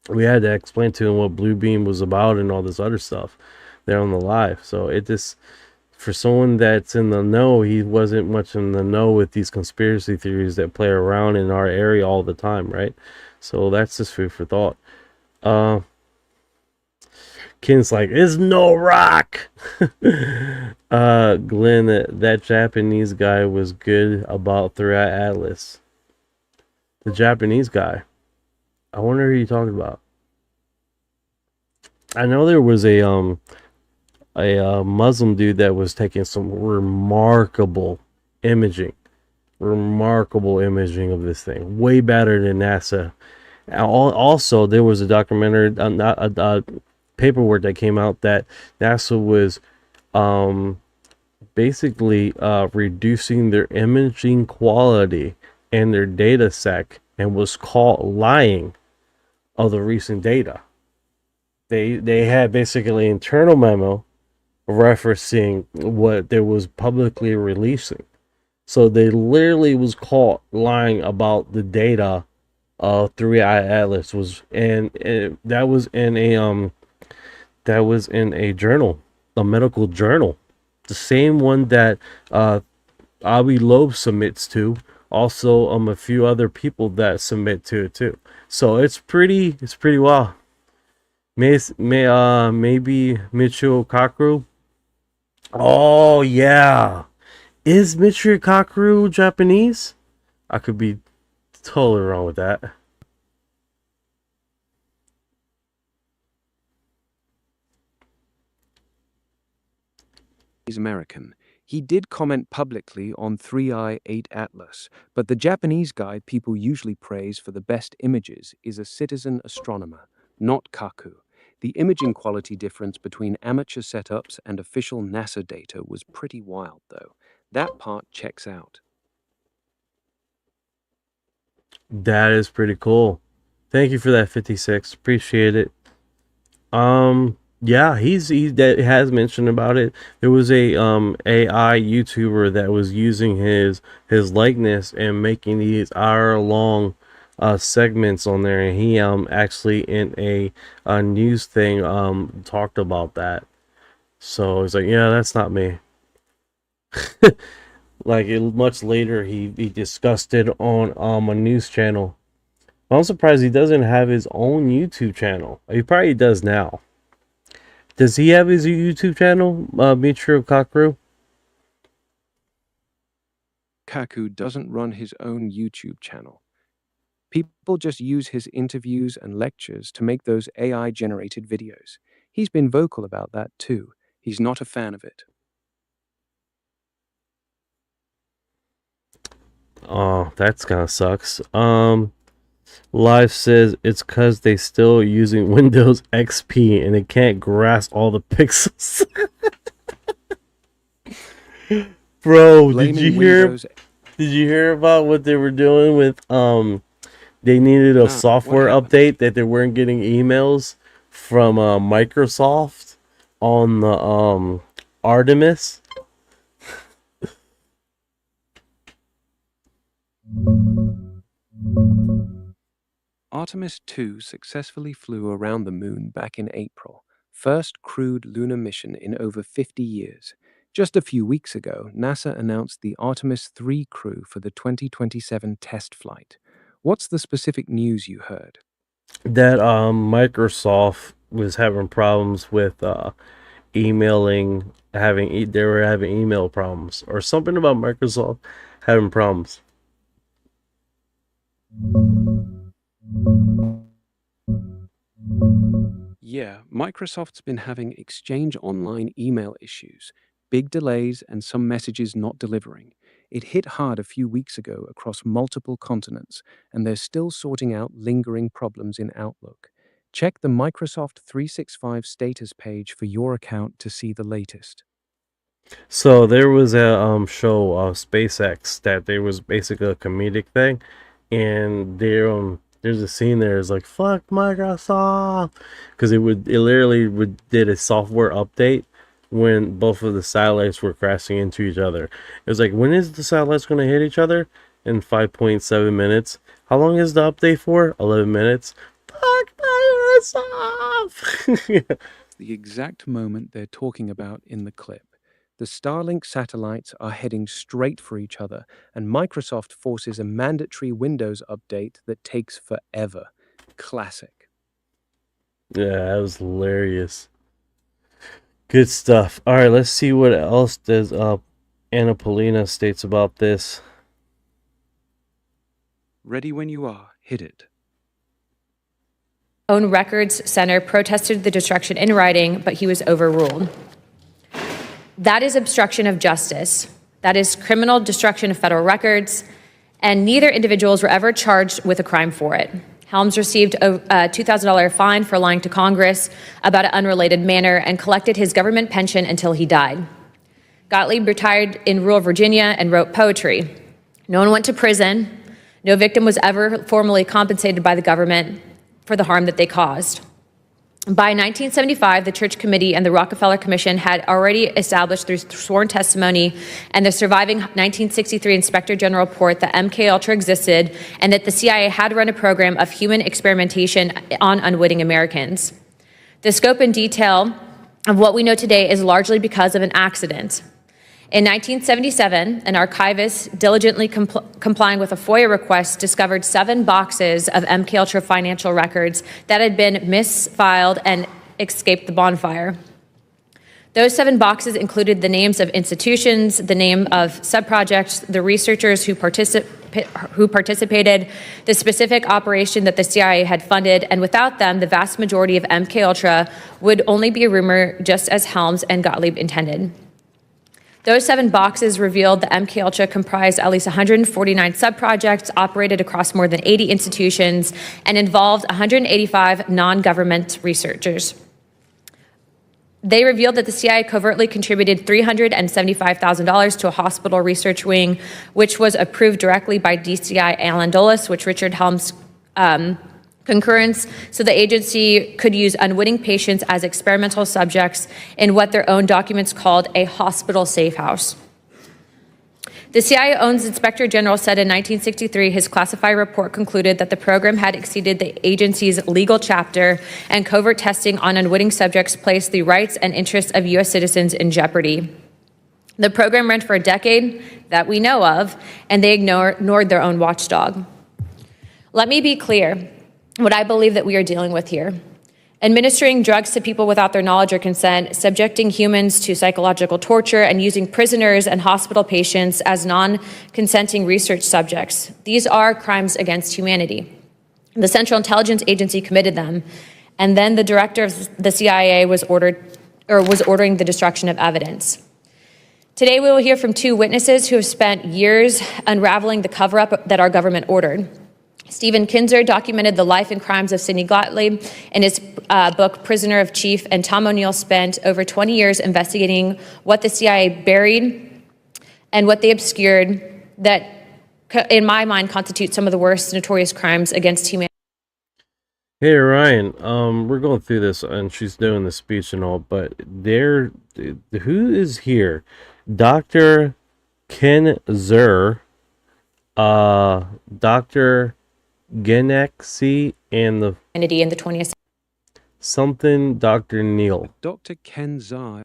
we had to explain to him what Blue Beam was about and all this other stuff there on the live. So it just, for someone that's in the know, he wasn't much in the know with these conspiracy theories that play around in our area all the time, right? So that's just food for thought. Ken's like, it's no rock. Glenn, that Japanese guy was good about Three-Eye Atlas. The Japanese guy. I wonder who you're talking about. I know there was a Muslim dude that was taking some remarkable imaging of this thing, way better than NASA. Also, there was a documentary, paperwork that came out that NASA was basically reducing their imaging quality and their data sec, and was caught lying of the recent data. They had basically an internal memo referencing what they was publicly releasing. So they literally was caught lying about the data of Three-Eye Atlas and that was in a journal, a medical journal, the same one that Avi Loeb submits to. Also, a few other people that submit to it too. So it's pretty wild. Maybe Michio Kaku. Oh yeah, is Michio Kaku Japanese? I could be totally wrong with that. He's American. He did comment publicly on 3i 8 Atlas, but the Japanese guy people usually praise for the best images is a citizen astronomer, not Kaku. The imaging quality difference between amateur setups and official NASA data was pretty wild, though. That part checks out. That is pretty cool. Thank you for that, 56. Appreciate it. Yeah, he that has mentioned about it. There was a AI YouTuber that was using his likeness and making these hour-long segments on there, and he actually in a news thing talked about that. So he's like, yeah, that's not me. Like much later, he discussed it on a news channel. I'm surprised he doesn't have his own YouTube channel. He probably does now. Does he have his YouTube channel, Michio Kaku? Kaku doesn't run his own YouTube channel. People just use his interviews and lectures to make those AI-generated videos. He's been vocal about that too. He's not a fan of it. Oh, that's kind of sucks. Live says it's because they still using Windows XP and it can't grasp all the pixels. Bro, did you hear? Did you hear about what they were doing with they needed a software update that they weren't getting emails from Microsoft on the Artemis? Artemis 2 successfully flew around the moon back in April, first crewed lunar mission in over 50 years. Just a few weeks ago, NASA announced the Artemis 3 crew for the 2027 test flight. What's the specific news you heard? That Microsoft was having problems with emailing, they were having email problems or something about Microsoft having problems. Yeah, Microsoft's been having Exchange Online email issues, big delays, and some messages not delivering. It hit hard a few weeks ago across multiple continents, and they're still sorting out lingering problems in Outlook. Check the Microsoft 365 status page for your account to see the latest. So there was a show SpaceX that there was basically a comedic thing, and there's a scene there is like fuck Microsoft because it literally did a software update when both of the satellites were crashing into each other. It was like, when is the satellites going to hit each other? In 5.7 minutes. How long is the update for? 11 minutes. Fuck Microsoft. The exact moment they're talking about in the clip. The Starlink satellites are heading straight for each other, and Microsoft forces a mandatory Windows update that takes forever. Classic. Yeah, that was hilarious. Good stuff. All right, let's see what else does Anna states about this. Ready when you are. Hit it. Own Records Center protested the destruction in writing, but he was overruled. That is obstruction of justice. That is criminal destruction of federal records, and neither individuals were ever charged with a crime for it. Helms received a $2,000 fine for lying to Congress about an unrelated matter and collected his government pension until he died. Gottlieb retired in rural Virginia and wrote poetry. No one went to prison. No victim was ever formally compensated by the government for the harm that they caused. By 1975, the Church Committee and the Rockefeller Commission had already established through sworn testimony and the surviving 1963 Inspector General report that MKUltra existed and that the CIA had run a program of human experimentation on unwitting Americans. The scope and detail of what we know today is largely because of an accident. In 1977, an archivist diligently complying with a FOIA request discovered 7 boxes of MKUltra financial records that had been misfiled and escaped the bonfire. Those 7 boxes included the names of institutions, the name of subprojects, the researchers who participated, the specific operation that the CIA had funded, and without them, the vast majority of MKUltra would only be a rumor, just as Helms and Gottlieb intended. Those 7 boxes revealed that MKUltra comprised at least 149 subprojects, operated across more than 80 institutions, and involved 185 non-government researchers. They revealed that the CIA covertly contributed $375,000 to a hospital research wing, which was approved directly by DCI Alan Dulles, which Richard Helms concurrence, so the agency could use unwitting patients as experimental subjects in what their own documents called a hospital safe house. The CIA's Inspector General said in 1963 his classified report concluded that the program had exceeded the agency's legal chapter, and covert testing on unwitting subjects placed the rights and interests of U.S. citizens in jeopardy. The program ran for a decade that we know of, and they ignored their own watchdog. Let me be clear what I believe that we are dealing with here. Administering drugs to people without their knowledge or consent, subjecting humans to psychological torture, and using prisoners and hospital patients as non-consenting research subjects. These are crimes against humanity. The Central Intelligence Agency committed them, and then the director of the CIA was ordering the destruction of evidence. Today, we will hear from two witnesses who have spent years unraveling the cover-up that our government ordered. Stephen Kinzer documented the life and crimes of Sidney Gottlieb in his book, Prisoner of Chief, and Tom O'Neill spent over 20 years investigating what the CIA buried and what they obscured that, in my mind, constitute some of the worst notorious crimes against humanity. Hey Ryan, we're going through this and she's doing the speech and all, but who is here? Dr. Ken Zer, Dr. Genexi, and the In the 20th something Dr. Neil. Dr. Ken Zer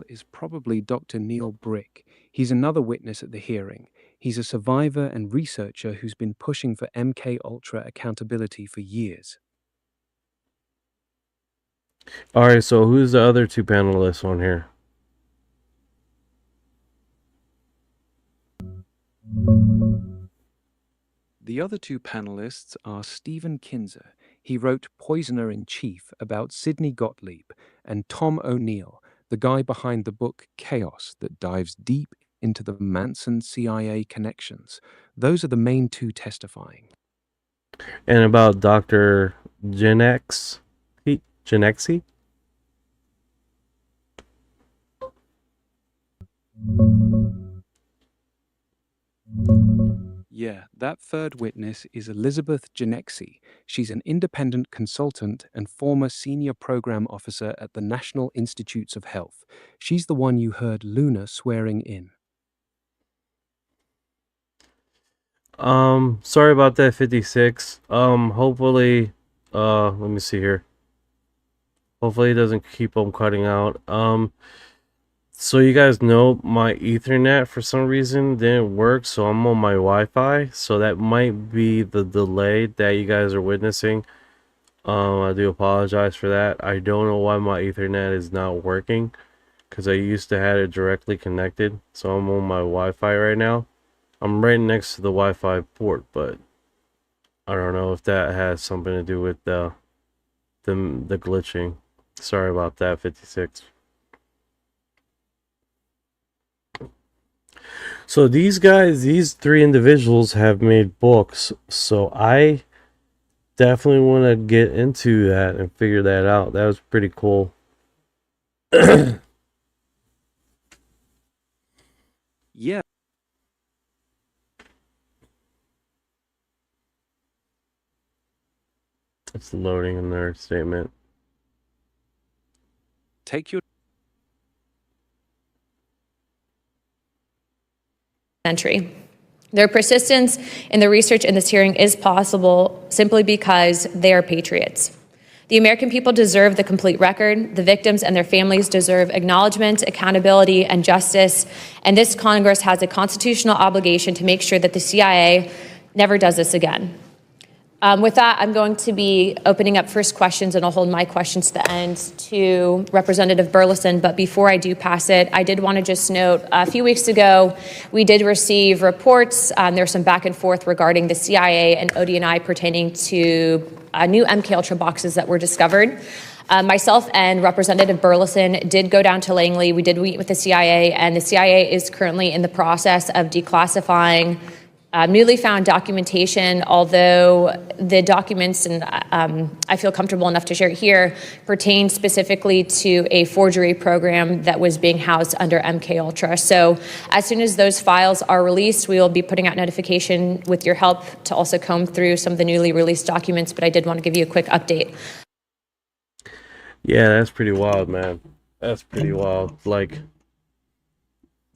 is probably Dr. Neil Brick. He's another witness at the hearing. He's a survivor and researcher who's been pushing for MK Ultra accountability for years. All right, so who's the other two panelists on here? The other two panelists are Stephen Kinzer. He wrote Poisoner in Chief about Sidney Gottlieb, and Tom O'Neill, the guy behind the book Chaos that dives deep into the Manson CIA connections. Those are the main two testifying. And about Dr. Genexi? Yeah, that third witness is Elizabeth Genexi. She's an independent consultant and former senior program officer at the National Institutes of Health. She's the one you heard Luna swearing in. Sorry about that, 56. Hopefully, let me see here. Hopefully it doesn't keep on cutting out. So you guys know my Ethernet for some reason didn't work, so I'm on my Wi-Fi. So that might be the delay that you guys are witnessing. I do apologize for that. I don't know why my Ethernet is not working, because I used to have it directly connected. So I'm on my Wi-Fi right now. I'm right next to the Wi-Fi port, but I don't know if that has something to do with the glitching. Sorry about that, 56. So these guys, these three individuals have made books, so I definitely want to get into that and figure that out. That was pretty cool. Yeah. It's loading in their statement. Take your century. Their persistence in the research in this hearing is possible simply because they are patriots. The American people deserve the complete record. The victims and their families deserve acknowledgement, accountability, and justice. And this Congress has a constitutional obligation to make sure that the CIA never does this again. With that, I'm going to be opening up first questions, and I'll hold my questions to the end to Representative Burleson. But before I do pass it, I did want to just note, a few weeks ago, we did receive reports. There's some back and forth regarding the CIA and ODNI pertaining to new MK Ultra boxes that were discovered. Myself and Representative Burleson did go down to Langley. We did meet with the CIA, and the CIA is currently in the process of declassifying newly found documentation, although the documents, and I feel comfortable enough to share it here, pertain specifically to a forgery program that was being housed under MK Ultra. So as soon as those files are released, we will be putting out notification with your help to also comb through some of the newly released documents, but I did want to give you a quick update. Yeah, that's pretty wild, man. That's pretty wild. Like,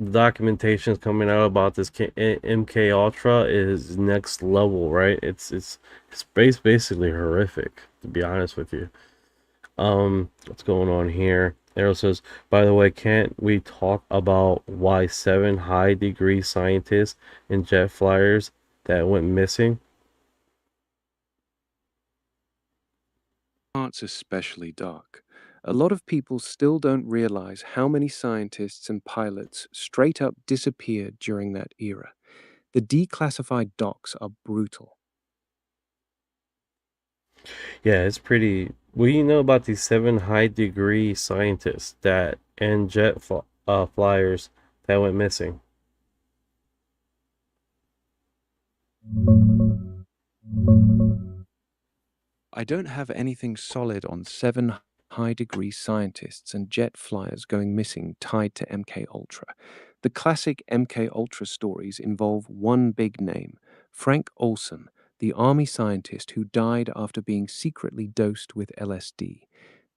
the documentation coming out about this MK Ultra is next level, right? It's basically horrific, to be honest with you. What's going on here? Arrow says, by the way, can't we talk about why 7 high-degree scientists and jet flyers that went missing? It's especially dark. A lot of people still don't realize how many scientists and pilots straight up disappeared during that era. The declassified docs are brutal. Yeah, it's pretty What do you know about these 7 high-degree scientists that and flyers that went missing? I don't have anything solid on 7 high-degree scientists and jet flyers going missing tied to MK Ultra. The classic MK Ultra stories involve one big name, Frank Olson, the army scientist who died after being secretly dosed with LSD.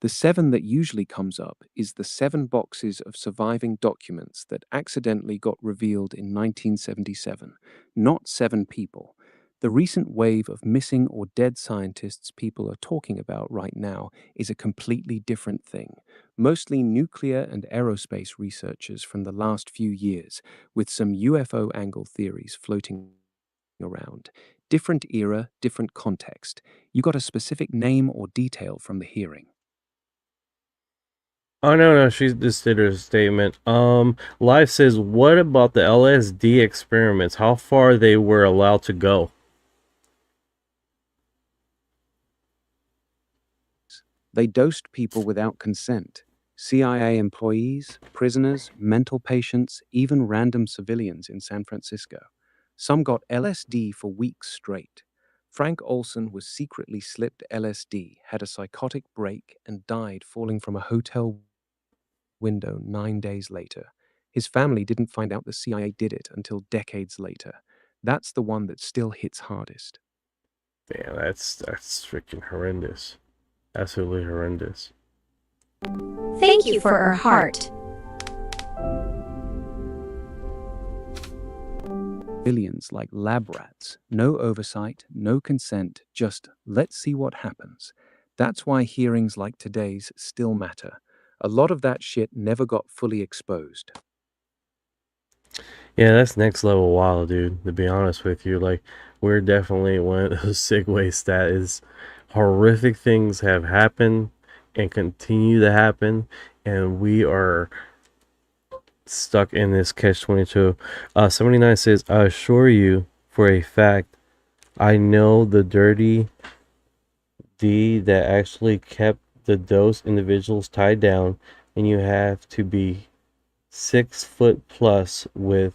The 7 that usually comes up is the 7 boxes of surviving documents that accidentally got revealed in 1977, not 7 people. The recent wave of missing or dead scientists people are talking about right now is a completely different thing. Mostly nuclear and aerospace researchers from the last few years, with some UFO angle theories floating around. Different era, different context. You got a specific name or detail from the hearing? Oh no, she just did her statement. Live says, what about the LSD experiments? How far they were allowed to go? They dosed people without consent. CIA employees, prisoners, mental patients, even random civilians in San Francisco. Some got LSD for weeks straight. Frank Olson was secretly slipped LSD, had a psychotic break, and died falling from a hotel window 9 days later. His family didn't find out the CIA did it until decades later. That's the one that still hits hardest. Yeah, that's freaking horrendous. Absolutely horrendous. Thank you for her heart. Billions like lab rats, no oversight, no consent, just let's see what happens. That's why hearings like today's still matter. A lot of that shit never got fully exposed. Yeah, that's next level wild, dude. To be honest with you, like, we're definitely one of those segues that is horrific things have happened and continue to happen, and we are stuck in this catch-22. 79 says, I assure you for a fact, I know the dirty D that actually kept the dose individuals tied down, and you have to be 6 foot plus with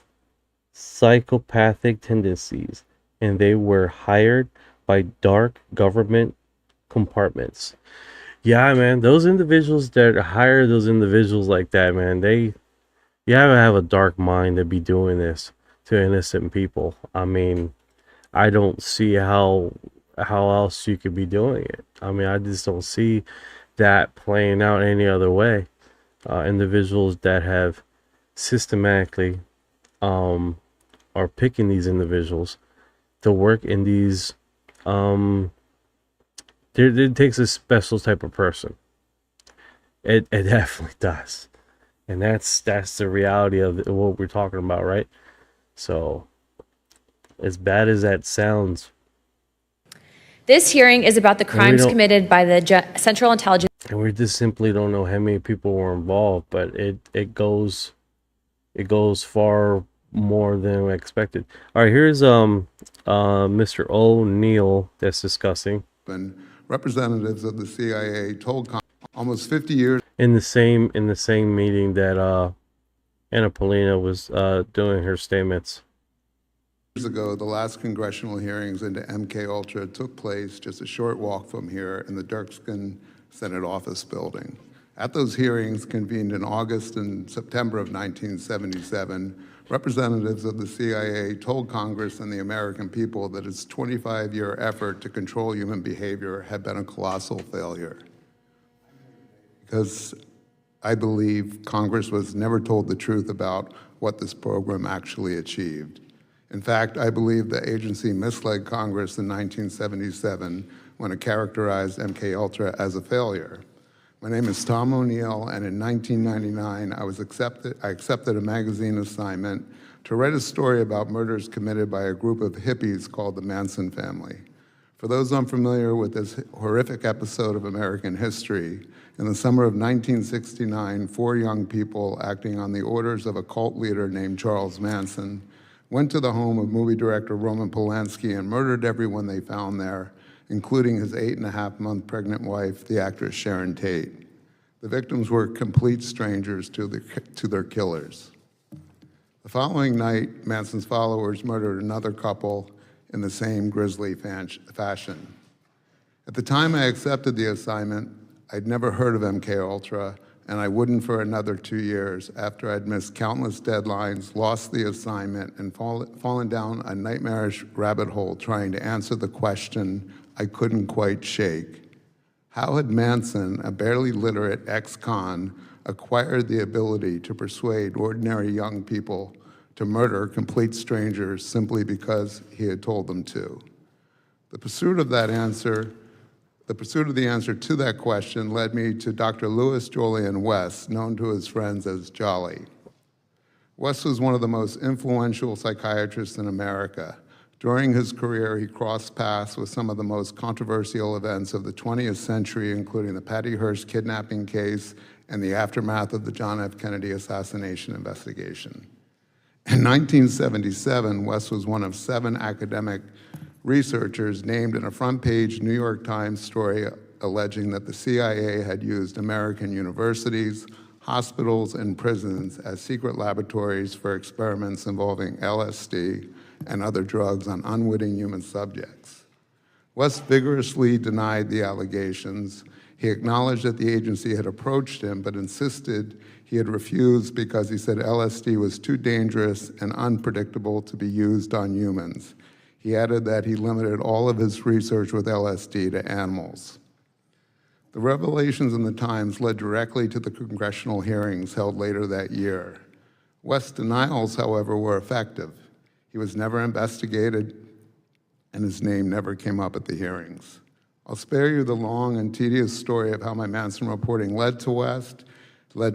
psychopathic tendencies, and they were hired by dark government compartments. Yeah, man, those individuals that hire those individuals like that, man, you have to have a dark mind to be doing this to innocent people. I mean, I don't see how else you could be doing it. I mean, I just don't see that playing out any other way. Individuals that have systematically are picking these individuals to work in these it takes a special type of person. It definitely does. And that's the reality of what we're talking about, right? So, as bad as that sounds, This hearing is about the crimes committed by the Central Intelligence. and we just simply don't know how many people were involved, but it goes far more than expected. All right, here's Mr. O'Neill that's discussing. And representatives of the CIA told almost 50 years In the same meeting that Anna Polina was doing her statements. ago, the last congressional hearings into MK Ultra took place just a short walk from here in the Dirksen Senate Office Building. At those hearings, convened in August and September of 1977, representatives of the CIA told Congress and the American people that its 25-year effort to control human behavior had been a colossal failure. Because I believe Congress was never told the truth about what this program actually achieved. In fact, I believe the agency misled Congress in 1977 when it characterized MK Ultra as a failure. My name is Tom O'Neill, and in 1999, I accepted a magazine assignment to write a story about murders committed by a group of hippies called the Manson family. For those unfamiliar with this horrific episode of American history, in the summer of 1969, 4 young people acting on the orders of a cult leader named Charles Manson went to the home of movie director Roman Polanski and murdered everyone they found there, including his 8.5-month pregnant wife, the actress Sharon Tate. The victims were complete strangers to their killers. The following night, Manson's followers murdered another couple in the same grisly fashion. At the time I accepted the assignment, I'd never heard of MKUltra, and I wouldn't for another 2 years after I'd missed countless deadlines, lost the assignment, and fallen down a nightmarish rabbit hole trying to answer the question I couldn't quite shake. How had Manson, a barely literate ex-con, acquired the ability to persuade ordinary young people to murder complete strangers simply because he had told them to? The pursuit of the answer to that question led me to Dr. Louis Jolyon West, known to his friends as Jolly. West was one of the most influential psychiatrists in America. During his career, he crossed paths with some of the most controversial events of the 20th century, including the Patty Hearst kidnapping case and the aftermath of the John F. Kennedy assassination investigation. In 1977, West was one of 7 academic researchers named in a front-page New York Times story alleging that the CIA had used American universities, hospitals, and prisons as secret laboratories for experiments involving LSD and other drugs on unwitting human subjects. West vigorously denied the allegations. He acknowledged that the agency had approached him, but insisted he had refused because he said LSD was too dangerous and unpredictable to be used on humans. He added that he limited all of his research with LSD to animals. The revelations in the Times led directly to the congressional hearings held later that year. West's denials, however, were effective. He was never investigated, and his name never came up at the hearings. I'll spare you the long and tedious story of how my Manson reporting led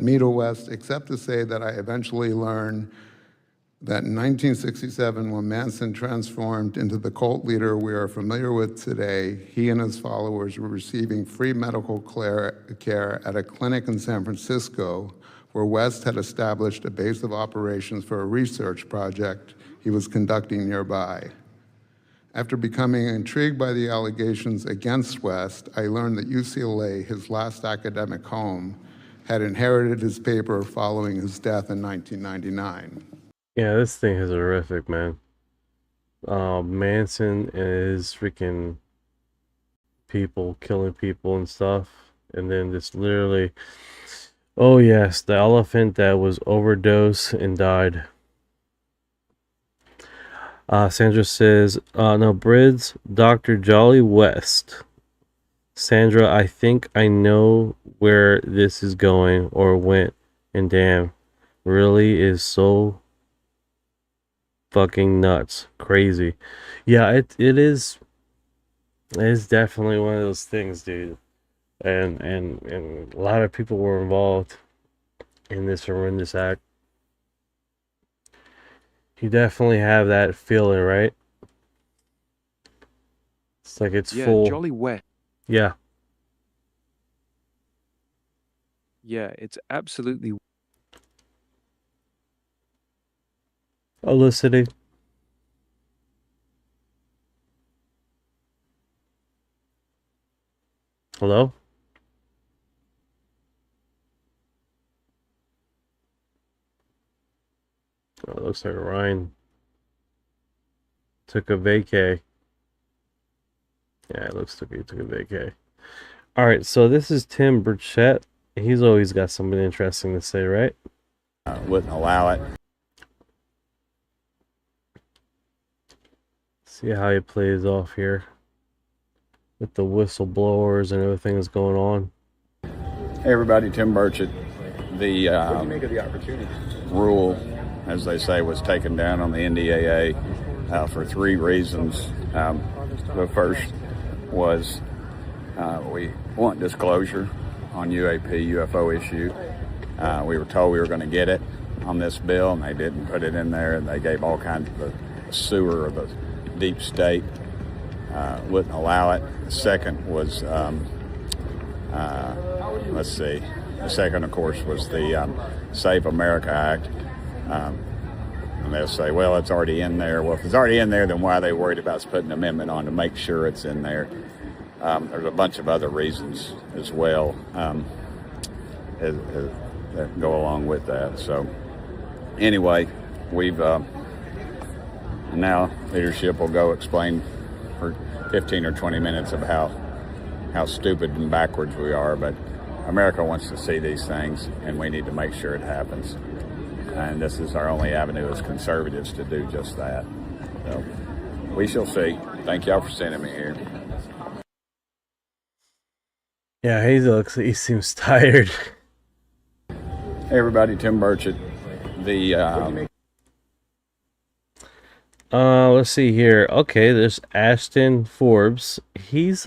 me to West, except to say that I eventually learned that in 1967, when Manson transformed into the cult leader we are familiar with today, he and his followers were receiving free medical care at a clinic in San Francisco, where West had established a base of operations for a research project he was conducting nearby. After becoming intrigued by the allegations against West, I learned that UCLA, his last academic home, had inherited his paper following his death in 1999. Yeah, this thing is horrific, man. Manson and his freaking people killing people and stuff. And then just literally, oh yes, the elephant that was overdosed and died. Sandra says, no, Brids, Dr. Jolly West. Sandra, I think I know where this is going or went. And damn, really is so fucking nuts. Crazy. Yeah, it is definitely one of those things, dude. And a lot of people were involved in this horrendous act. You definitely have that feeling, right? It's like it's full. Yeah, Jolly West. Yeah. Yeah, it's absolutely Elicity. Hello? Oh, it looks like Ryan took a vacay. Yeah, it looks like he took a vacay. Alright, so this is Tim Burchett. He's always got something interesting to say, right? Wouldn't allow it. See how he plays off here with the whistleblowers and everything that's going on. Hey everybody, Tim Burchett. The What do you make of the opportunity? Rule, as they say, was taken down on the NDAA for 3 reasons. The first was we want disclosure on UAP, UFO issue. We were told we were going to get it on this bill, and they didn't put it in there, and they gave all kinds of the sewer of the deep state. Wouldn't allow it. The second was, let's see, the second, of course, was the Save America Act. And they'll say, well, it's already in there. Well, if it's already in there, then why are they worried about us putting an amendment on to make sure it's in there? There's a bunch of other reasons as well that go along with that. So anyway, we've now leadership will go explain for 15 or 20 minutes of how stupid and backwards we are, but America wants to see these things, and we need to make sure it happens. And this is our only avenue as conservatives to do just that. So we shall see. Thank y'all for sending me here. Yeah, he seems tired. Hey everybody, Tim Burchett. Let's see here. Okay, there's Ashton Forbes. He's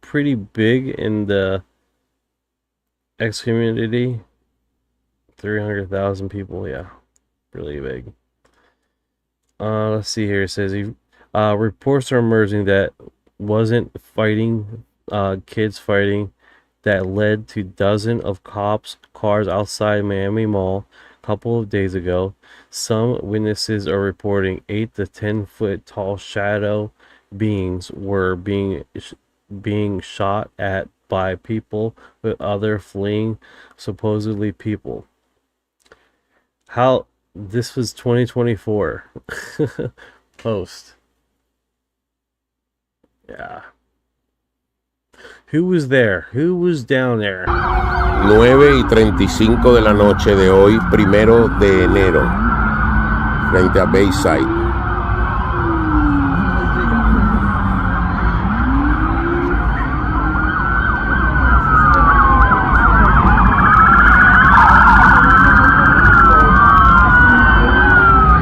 pretty big in the X community. 300,000 people, yeah. Really big. Let's see here. It says reports are emerging that wasn't fighting, kids fighting, that led to dozens of cops' cars outside Miami Mall a couple of days ago. Some witnesses are reporting 8 to 10 foot tall shadow beings were being shot at by people, with other fleeing supposedly people. How this was 2024 post. Yeah. Who was there? Who was down there? 9:35 de la noche de hoy, 1 de enero, frente a Bayside.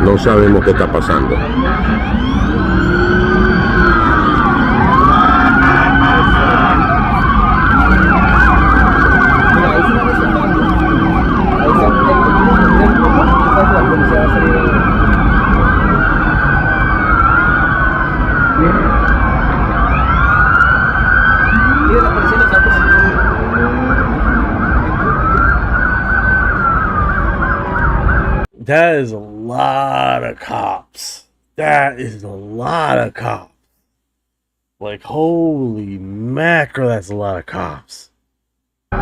No sabemos qué está pasando. That is a lot of cops. That is a lot of cops. Like, holy mackerel, that's a lot of cops. Bueno,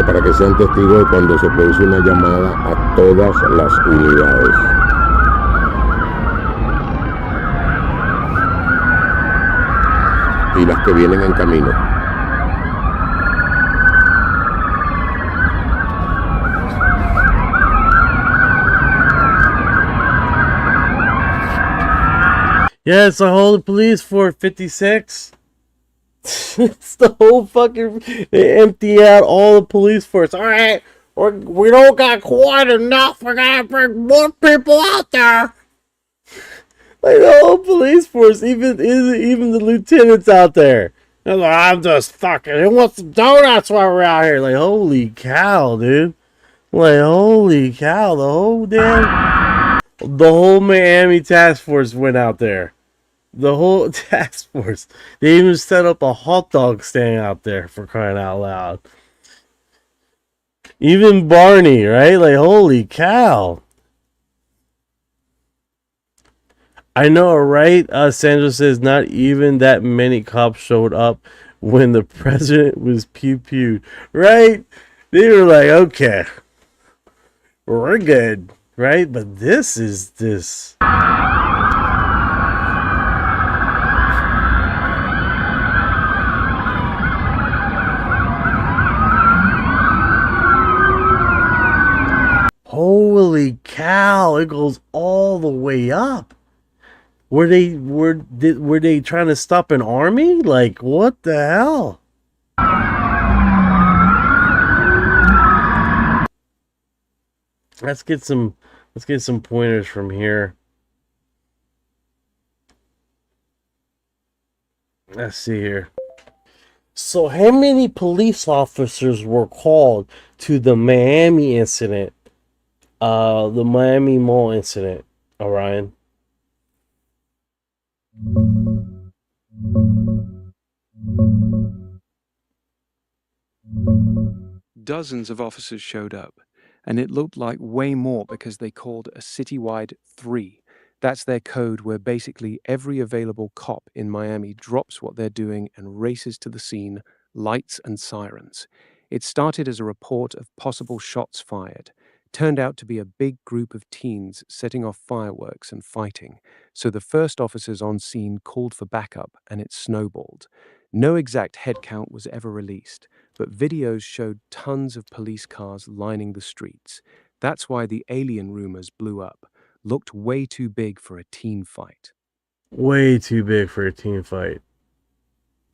para que sean testigos de cuando se produce una llamada a todas las unidades. Y las que vienen en camino. Yeah, it's the whole police for 56. It's the whole fucking. They empty out all the police force. All right, we don't got quite enough. We're gonna bring more people out there. Like the whole police force, even the lieutenants out there. They're like, I'm just fucking. Who wants some donuts while we're out here? Like, holy cow, dude. Like, holy cow, the whole Miami task force went out there. The whole task force. They even set up a hot dog stand out there, for crying out loud. Even Barney, right? Like, holy cow. I know, right? Sandra says not even that many cops showed up when the president was pew-pewed. Right? They were like, okay, we're good. Right? But this is this. Holy cow, it goes all the way up. Were they trying to stop an army? Like, what the hell? Let's get some pointers from here. Let's see here. So how many police officers were called to the Miami incident? The Miami Mall incident, Orion? Dozens of officers showed up, and it looked like way more because they called a citywide 3. That's their code where basically every available cop in Miami drops what they're doing and races to the scene, lights and sirens. It started as a report of possible shots fired. Turned out to be a big group of teens setting off fireworks and fighting. So the first officers on scene called for backup and it snowballed. No exact head count was ever released, but videos showed tons of police cars lining the streets. That's why the alien rumors blew up. Looked way too big for a teen fight. Way too big for a team fight.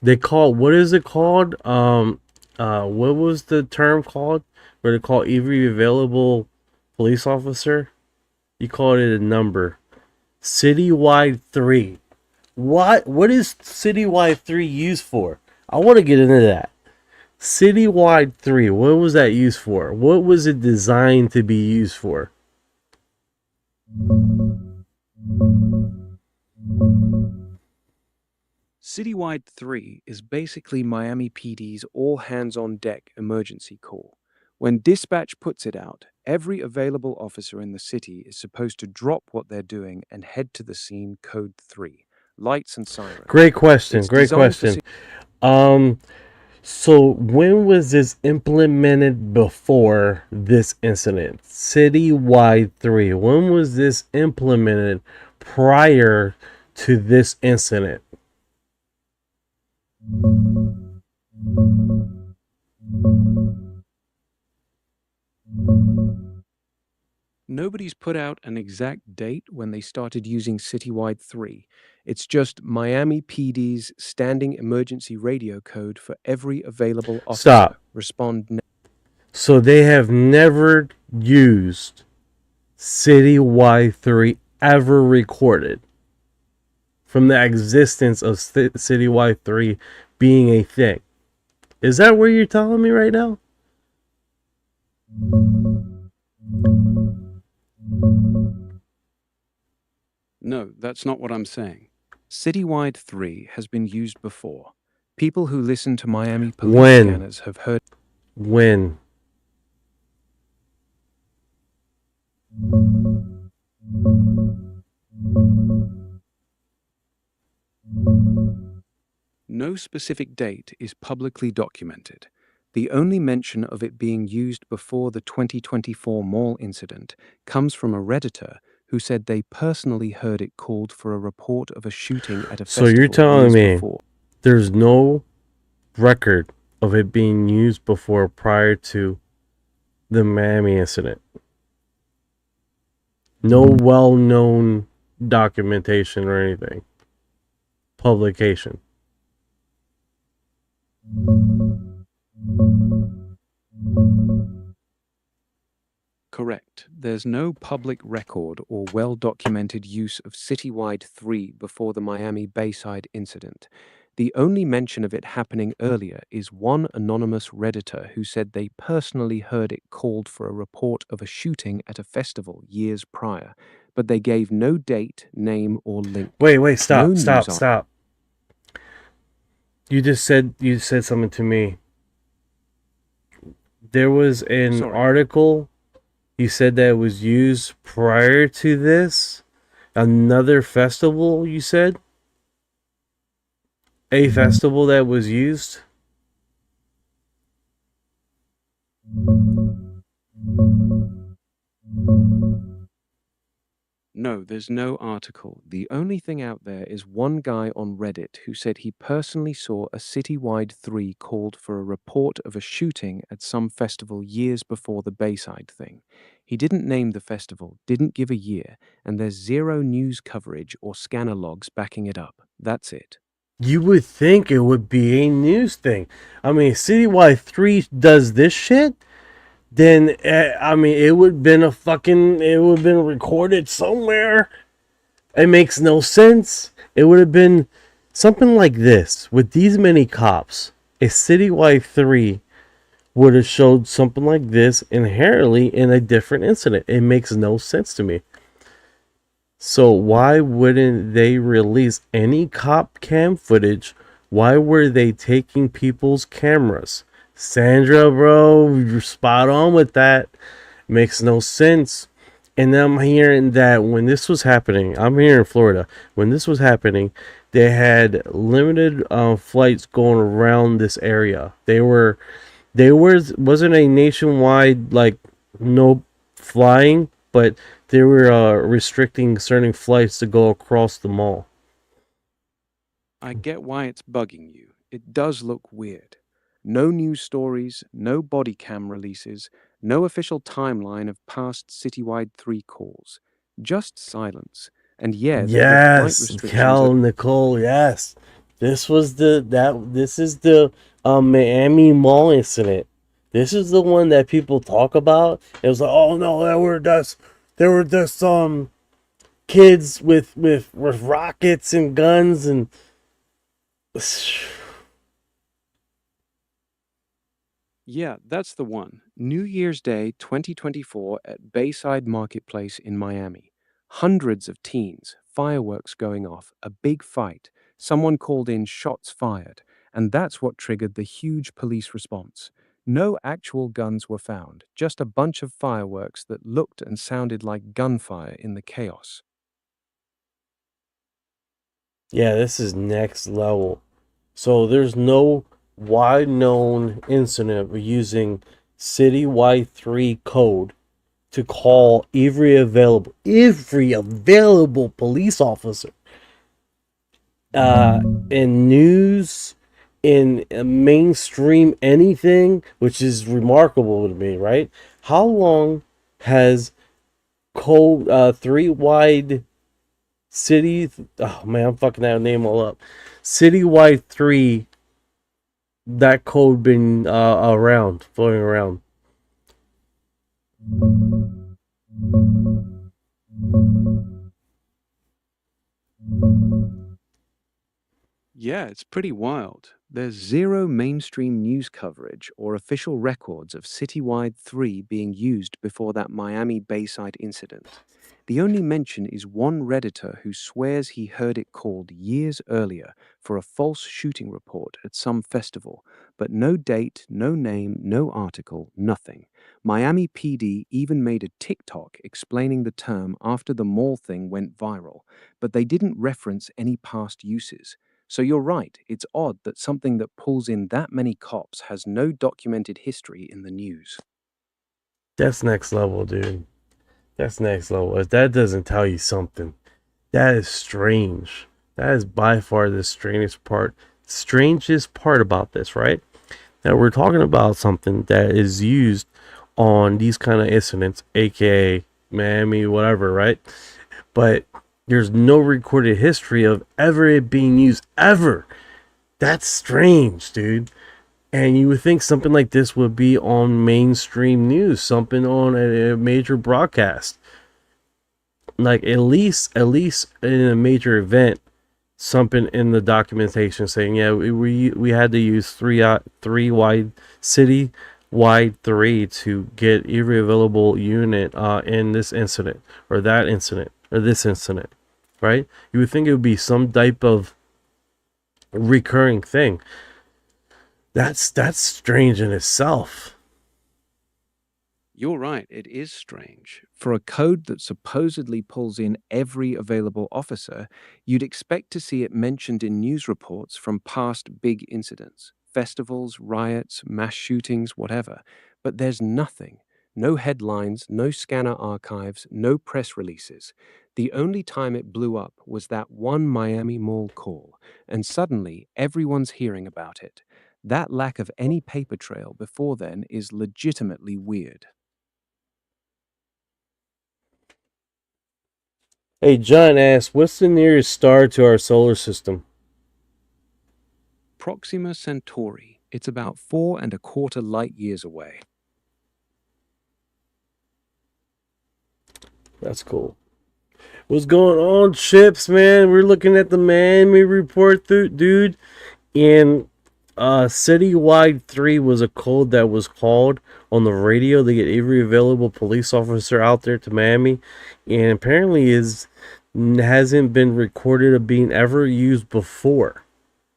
They call, what is it called? What was the term called? Where they call every available police officer? You called it a number. Citywide 3. What is Citywide 3 used for? I want to get into that. Citywide 3, what was that used for? What was it designed to be used for? Citywide 3 is basically Miami PD's all-hands-on-deck emergency call. When dispatch puts it out, every available officer in the city is supposed to drop what they're doing and head to the scene code 3. Lights and sirens. Great question. Great question. So when was this implemented before this incident? Citywide 3. When was this implemented prior to this incident? Nobody's put out an exact date when they started using Citywide 3. It's just Miami PD's standing emergency radio code for every available officer. Stop. Respond now. So they have never used Citywide 3 ever recorded from the existence of Citywide 3 being a thing. Is that what you're telling me right now? No, that's not what I'm saying. Citywide 3 has been used before. People who listen to Miami police scanners have heard. When? No specific date is publicly documented. The only mention of it being used before the 2024 mall incident comes from a Redditor who said they personally heard it called for a report of a shooting at a festival. So you're telling me before. There's no record of it being used before prior to the Miami incident? No well-known documentation or anything. Publication. Correct. There's no public record or well-documented use of Citywide 3 before the Miami Bayside incident. The only mention of it happening earlier is one anonymous Redditor who said they personally heard it called for a report of a shooting at a festival years prior, but they gave no date, name, or link. Wait, stop, No stop. You said something to me. There was an article. You said that it was used prior to this. Another festival, you said? A festival that was used? No, there's no article. The only thing out there is one guy on Reddit who said he personally saw a Citywide 3 called for a report of a shooting at some festival years before the Bayside thing. He didn't name the festival, didn't give a year, and there's zero news coverage or scanner logs backing it up. That's it. You would think it would be a news thing. I mean, Citywide 3 does this shit, then I mean, it would have been recorded somewhere. It makes no sense. It would have been something like this. With these many cops, a Citywide 3 would have showed something like this inherently in a different incident. It makes no sense to me. So why wouldn't they release any cop cam footage? Why were they taking people's cameras? Sandra, bro, you're spot on with that. Makes no sense. And then I'm hearing that when this was happening, I'm here in Florida. When this was happening, they had limited flights going around this area. Wasn't a nationwide like no flying, but they were restricting certain flights to go across the mall. I get why it's bugging you. It does look weird. No news stories, no body cam releases, no official timeline of past citywide 3 calls. Just silence. And yeah, there were flight Yes, restrictions. Cal, Nicole, yes. This is the Miami Mall incident. This is the one that people talk about. It was like, oh no, there were just kids with rockets and guns and Yeah, that's the one. New Year's Day 2024 at Bayside Marketplace in Miami. Hundreds of teens, fireworks going off, a big fight. Someone called in shots fired, and that's what triggered the huge police response. No actual guns were found, just a bunch of fireworks that looked and sounded like gunfire in the chaos. yeah, this is next level. So there's no wide known incident of using citywide 3 code to call every available police officer in news, in mainstream anything, which is remarkable to me, right? How long has code 3 wide city, oh man, I'm fucking that name all up, citywide 3, that code been floating around? Yeah, it's pretty wild. There's zero mainstream news coverage or official records of Citywide 3 being used before that Miami Bayside incident. The only mention is one Redditor who swears he heard it called years earlier for a false shooting report at some festival, but no date, no name, no article, nothing. Miami PD even made a TikTok explaining the term after the mall thing went viral, but they didn't reference any past uses. So you're right, it's odd that something that pulls in that many cops has no documented history in the news. That's next level, dude. That's next level. If that doesn't tell you something, that is strange. That is by far the strangest part about this, right? That we're talking about something that is used on these kind of incidents, aka Miami, whatever, right? But there's no recorded history of ever it being used ever. That's strange, dude. And you would think something like this would be on mainstream news, something on a major broadcast. Like at least in a major event, something in the documentation saying, yeah, we had to use three wide city wide 3 to get every available unit in this incident or that incident or this incident, right? You would think it would be some type of recurring thing. That's strange in itself. You're right, it is strange. For a code that supposedly pulls in every available officer, you'd expect to see it mentioned in news reports from past big incidents, festivals, riots, mass shootings, whatever. But there's nothing. No headlines, no scanner archives, no press releases. The only time it blew up was that one Miami Mall call, and suddenly everyone's hearing about it. That lack of any paper trail before then is legitimately weird. Hey, John asks, what's the nearest star to our solar system? Proxima Centauri. It's about 4.25 light years away. That's cool. What's going on, Chips, man? We're looking at the Miami report, dude. And Citywide 3 was a code that was called on the radio to get every available police officer out there to Miami, and apparently hasn't been recorded of being ever used before.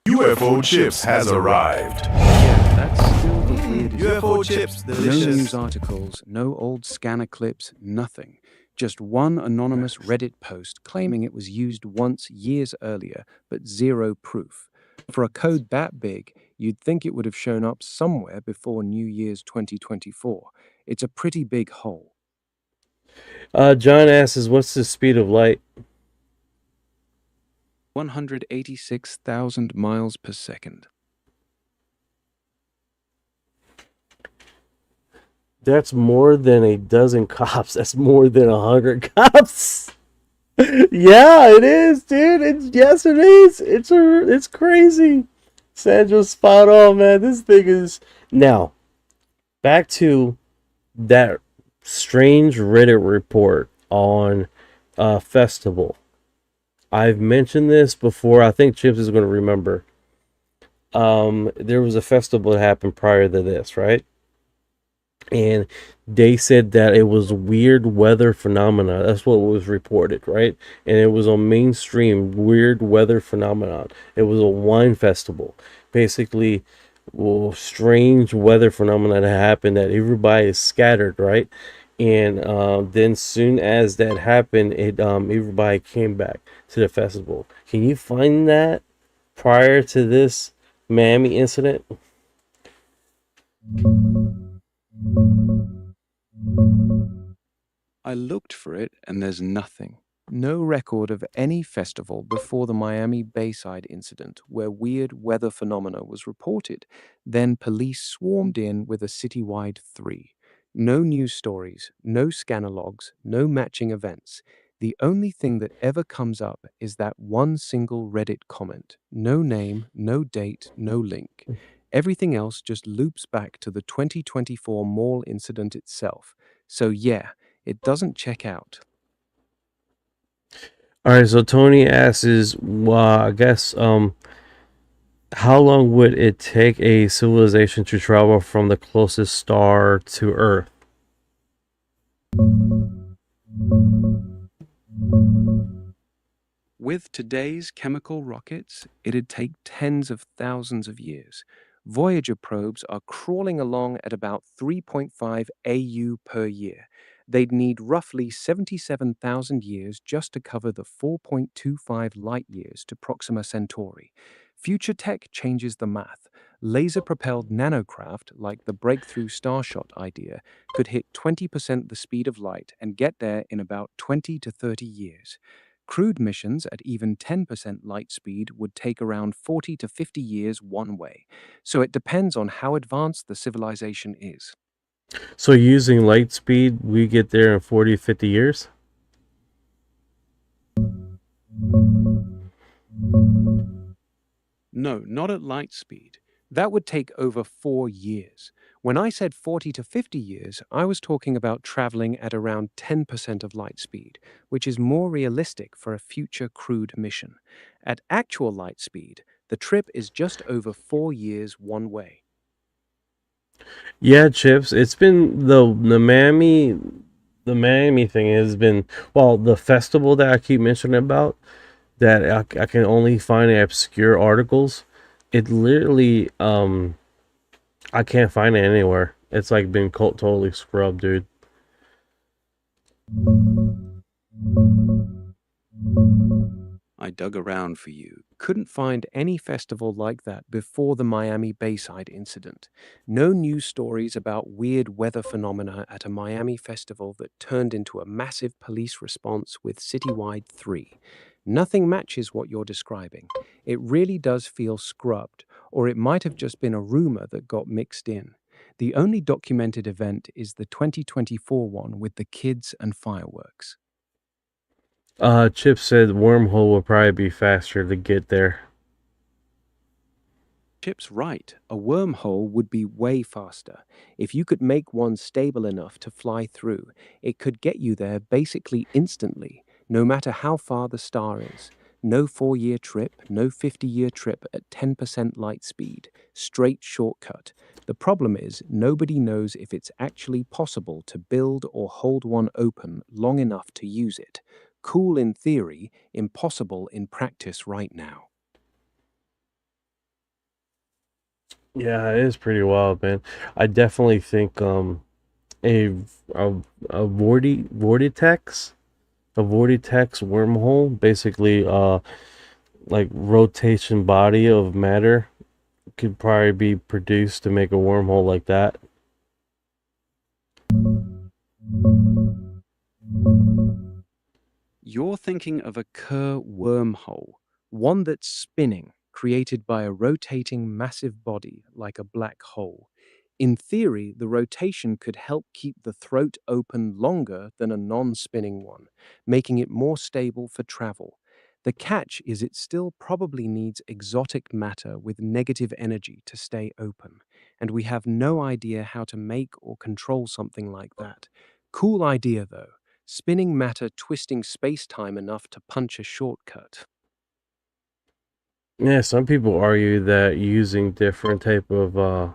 UFO Chips has arrived. Yeah, that's still the weirdest. UFO Chips, No delicious. news articles, no old scanner clips, nothing. Just one anonymous Reddit post claiming it was used once years earlier, but zero proof. For a code that big, you'd think it would have shown up somewhere before New Year's 2024. It's a pretty big hole. John asks, what's the speed of light? 186,000 miles per second. That's more than a dozen cops. That's more than 100 cops. Yeah, it is, dude. Yes, it is. It's crazy. Sandra's spot on, man. This thing is now back to that strange Reddit report on Festival. I've mentioned this before. I think Chips is going to remember. There was a festival that happened prior to this, right? And they said that it was weird weather phenomena. That's what was reported, right? And it was on mainstream weird weather phenomenon. It was a wine festival. Basically, well, strange weather phenomena that happened that everybody is scattered, right? And then soon as that happened, everybody came back to the festival. Can you find that prior to this Miami incident? I looked for it and there's nothing. No record of any festival before the Miami Bayside incident where weird weather phenomena was reported. Then police swarmed in with a citywide 3. No news stories, no scanner logs, no matching events. The only thing that ever comes up is that one single Reddit comment. No name, no date, no link. Everything else just loops back to the 2024 mall incident itself. So yeah, it doesn't check out. All right, so Tony asks, I guess, how long would it take a civilization to travel from the closest star to Earth? With today's chemical rockets, it'd take tens of thousands of years. Voyager probes are crawling along at about 3.5 AU per year. They'd need roughly 77,000 years just to cover the 4.25 light years to Proxima Centauri. Future tech changes the math. Laser-propelled nanocraft, like the breakthrough Starshot idea, could hit 20% the speed of light and get there in about 20 to 30 years. Crewed missions at even 10% light speed would take around 40 to 50 years one way. So it depends on how advanced the civilization is. So using light speed, we get there in 40, 50 years? No, not at light speed. That would take over 4 years. When I said 40 to 50 years, I was talking about traveling at around 10% of light speed, which is more realistic for a future crewed mission. At actual light speed, the trip is just over 4 years one way. Yeah, Chips. It's been the Miami thing has been, well, the festival that I keep mentioning about, that I can only find in obscure articles. It literally, I can't find it anywhere. It's like been totally scrubbed, dude. I dug around for you. Couldn't find any festival like that before the Miami Bayside incident. No news stories about weird weather phenomena at a Miami festival that turned into a massive police response with citywide 3. Nothing matches what you're describing. It really does feel scrubbed, or it might have just been a rumor that got mixed in. The only documented event is the 2024 one with the kids and fireworks. Chip said wormhole will probably be faster to get there. Chip's right. A wormhole would be way faster. If you could make one stable enough to fly through, it could get you there basically instantly, no matter how far the star is. No 4-year trip, no 50-year trip at 10% light speed. Straight shortcut. The problem is, nobody knows if it's actually possible to build or hold one open long enough to use it. Cool in theory, impossible in practice right now. Yeah, it is pretty wild, man. I definitely think a vortex, a vortex wormhole, basically like rotation body of matter could probably be produced to make a wormhole like that. You're thinking of a Kerr wormhole, one that's spinning, created by a rotating massive body like a black hole. In theory, the rotation could help keep the throat open longer than a non-spinning one, making it more stable for travel. The catch is it still probably needs exotic matter with negative energy to stay open, and we have no idea how to make or control something like that. Cool idea, though. Spinning matter twisting space-time enough to punch a shortcut. Yeah, some people argue that using different type of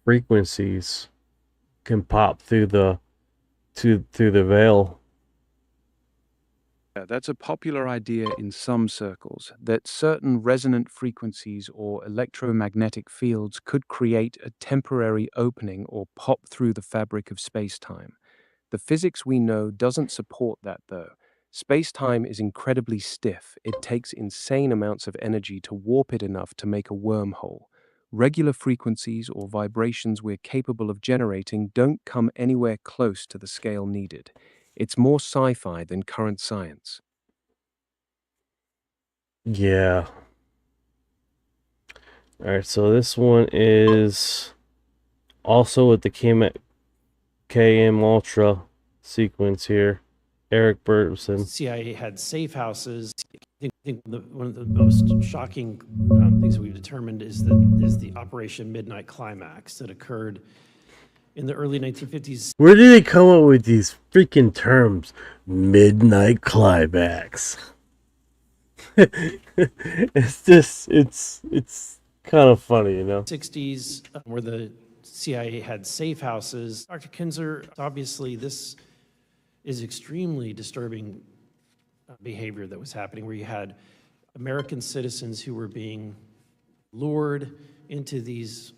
frequencies can pop through the through the veil. Yeah, that's a popular idea in some circles, that certain resonant frequencies or electromagnetic fields could create a temporary opening or pop through the fabric of space-time. The physics we know doesn't support that, though. Space-time is incredibly stiff. It takes insane amounts of energy to warp it enough to make a wormhole. Regular frequencies or vibrations we're capable of generating don't come anywhere close to the scale needed. It's more sci-fi than current science. Yeah. All right, so this one is also with the KM Ultra sequence here. Eric Burton. CIA had safe houses. I think one of the most shocking things that we've determined is the Operation Midnight Climax that occurred in the early 1950s. Where did they come up with these freaking terms? Midnight Climax. it's kind of funny, you know. 60s, where the CIA had safe houses. Dr. Kinzer, obviously this is extremely disturbing behavior that was happening, where you had American citizens who were being lured into these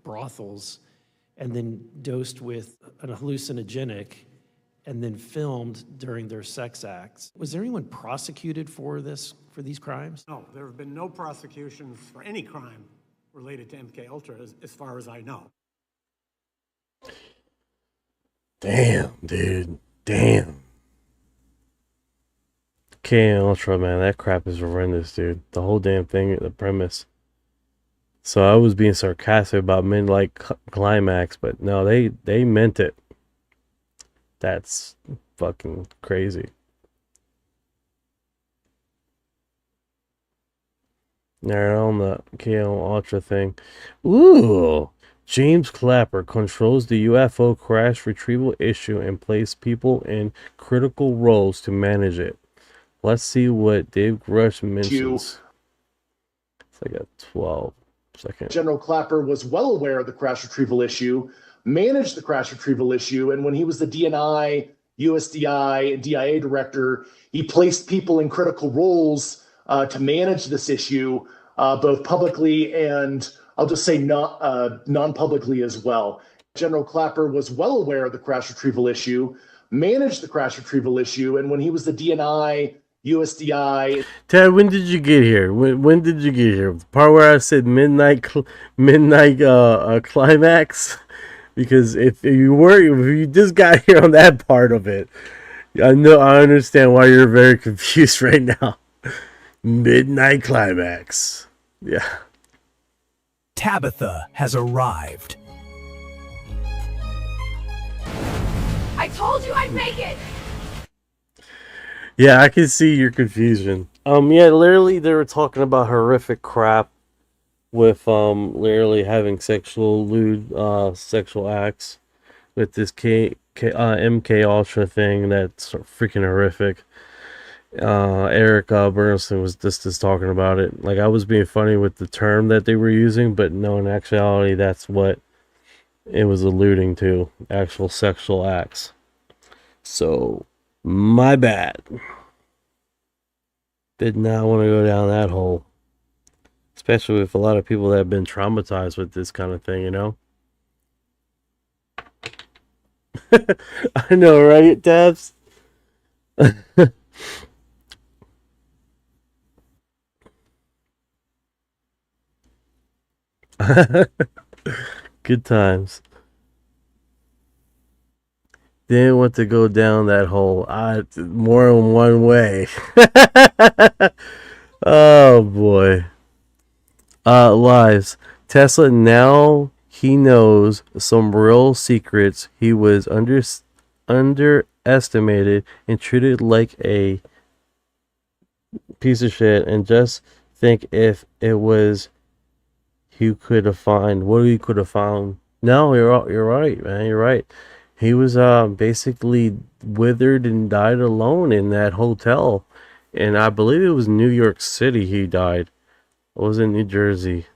brothels and then dosed with an hallucinogenic and then filmed during their sex acts. Was there anyone prosecuted for these crimes? No, there have been no prosecutions for any crime related to MK Ultra as far as I know. Damn, dude. Damn. KM Ultra, man, that crap is horrendous, dude. The whole damn thing, the premise. So I was being sarcastic about Midnight Climax, but no, they meant it. That's fucking crazy. They're on the KM Ultra thing. Ooh. James Clapper controls the UFO crash retrieval issue and placed people in critical roles to manage it. Let's see what Dave Grush mentions. It's like a 12-second. General Clapper was well aware of the crash retrieval issue, managed the crash retrieval issue, and when he was the DNI, USDI, and DIA director, he placed people in critical roles to manage this issue, both publicly and I'll just say non-publicly as well. General Clapper was well aware of the crash retrieval issue, managed the crash retrieval issue, and when he was the DNI, USDI. Ted, when did you get here? When did you get here? The part where I said midnight climax? Because if you just got here on that part of it, I understand why you're very confused right now. Midnight climax. Yeah. Tabitha has arrived. I told you I'd make it! Yeah, I can see your confusion. Yeah, literally they were talking about horrific crap with literally having lewd sexual acts with this MK Ultra thing that's freaking horrific. Eric Bernstein was just talking about it. Like, I was being funny with the term that they were using, but no, in actuality, that's what it was alluding to, actual sexual acts. So, my bad. Did not want to go down that hole. Especially with a lot of people that have been traumatized with this kind of thing, you know? I know, right, Dabs? Good times. Didn't want to go down that hole. More than one way. Oh boy. Lives. Tesla now he knows some real secrets. He was underestimated and treated like a piece of shit. And just think if it was he could have found what he could have found. No, you're right, man. You're right. He was basically withered and died alone in that hotel, and I believe it was New York City. He died. It was in New Jersey.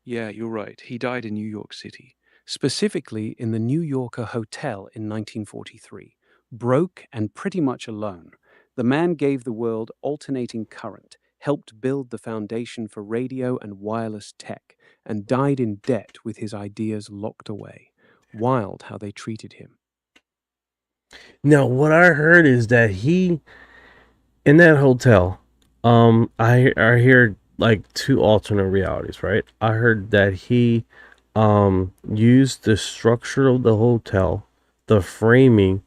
Yeah, you're right. He died in New York City, specifically in the New Yorker Hotel in 1943. Broke and pretty much alone, the man gave the world alternating current, helped build the foundation for radio and wireless tech, and died in debt with his ideas locked away. Wild how they treated him. Now, what I heard is that he in that hotel. I hear like two alternate realities, right? I heard that he used the structure of the hotel, the framing,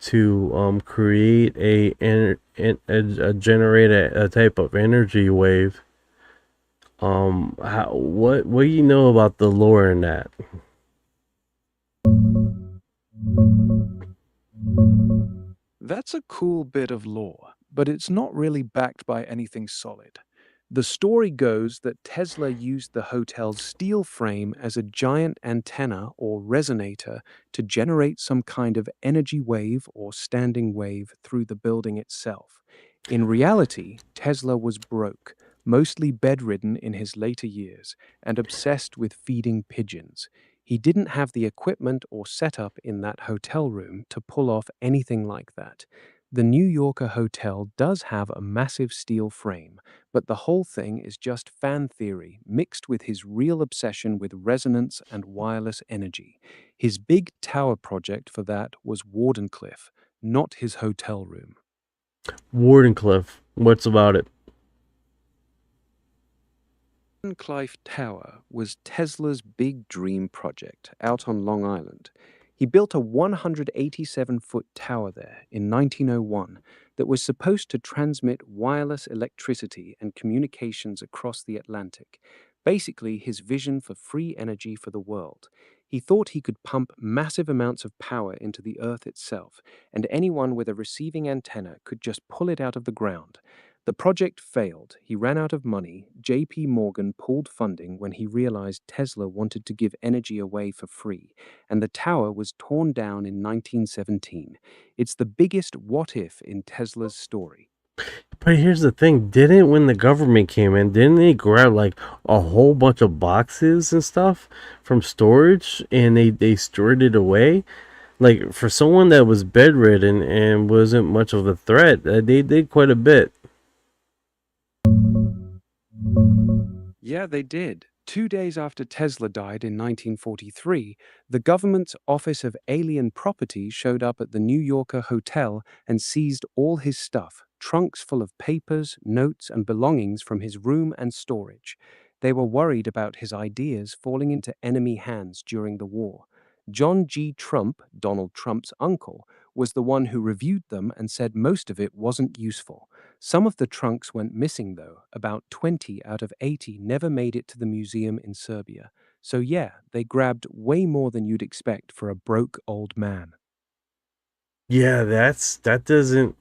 to create a generate a type of energy wave. What do you know about the lore in that? That's a cool bit of lore, but it's not really backed by anything solid. The story goes that Tesla used the hotel's steel frame as a giant antenna or resonator to generate some kind of energy wave or standing wave through the building itself. In reality, Tesla was broke, mostly bedridden in his later years, and obsessed with feeding pigeons. He didn't have the equipment or setup in that hotel room to pull off anything like that. The New Yorker Hotel does have a massive steel frame, but the whole thing is just fan theory mixed with his real obsession with resonance and wireless energy. His big tower project for that was Wardenclyffe, not his hotel room. Wardenclyffe. What's about it? Wardenclyffe Tower was Tesla's big dream project out on Long Island. He built a 187-foot tower there in 1901 that was supposed to transmit wireless electricity and communications across the Atlantic. Basically, his vision for free energy for the world. He thought he could pump massive amounts of power into the Earth itself, and anyone with a receiving antenna could just pull it out of the ground. The project failed. He ran out of money. J.P. Morgan pulled funding when he realized Tesla wanted to give energy away for free, and the tower was torn down in 1917. It's the biggest what if in Tesla's story. But here's the thing, didn't when the government came in, didn't they grab like a whole bunch of boxes and stuff from storage and they stored it away? Like for someone that was bedridden and wasn't much of a threat, they did quite a bit. Yeah, they did. 2 days after Tesla died in 1943, the government's Office of Alien Property showed up at the New Yorker Hotel and seized all his stuff, trunks full of papers, notes, and belongings from his room and storage. They were worried about his ideas falling into enemy hands during the war. John G. Trump, Donald Trump's uncle, was the one who reviewed them and said most of it wasn't useful. Some of the trunks went missing, though. About 20 out of 80 never made it to the museum in Serbia. So yeah, they grabbed way more than you'd expect for a broke old man. Yeah, that doesn't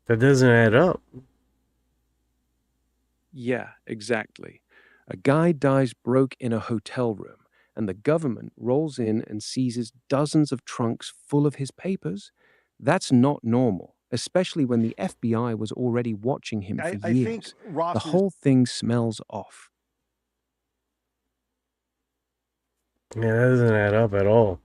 add up. Yeah, exactly. A guy dies broke in a hotel room, and the government rolls in and seizes dozens of trunks full of his papers. That's not normal, especially when the FBI was already watching him for I think years. Ross The whole thing smells off. Yeah, that doesn't add up at all.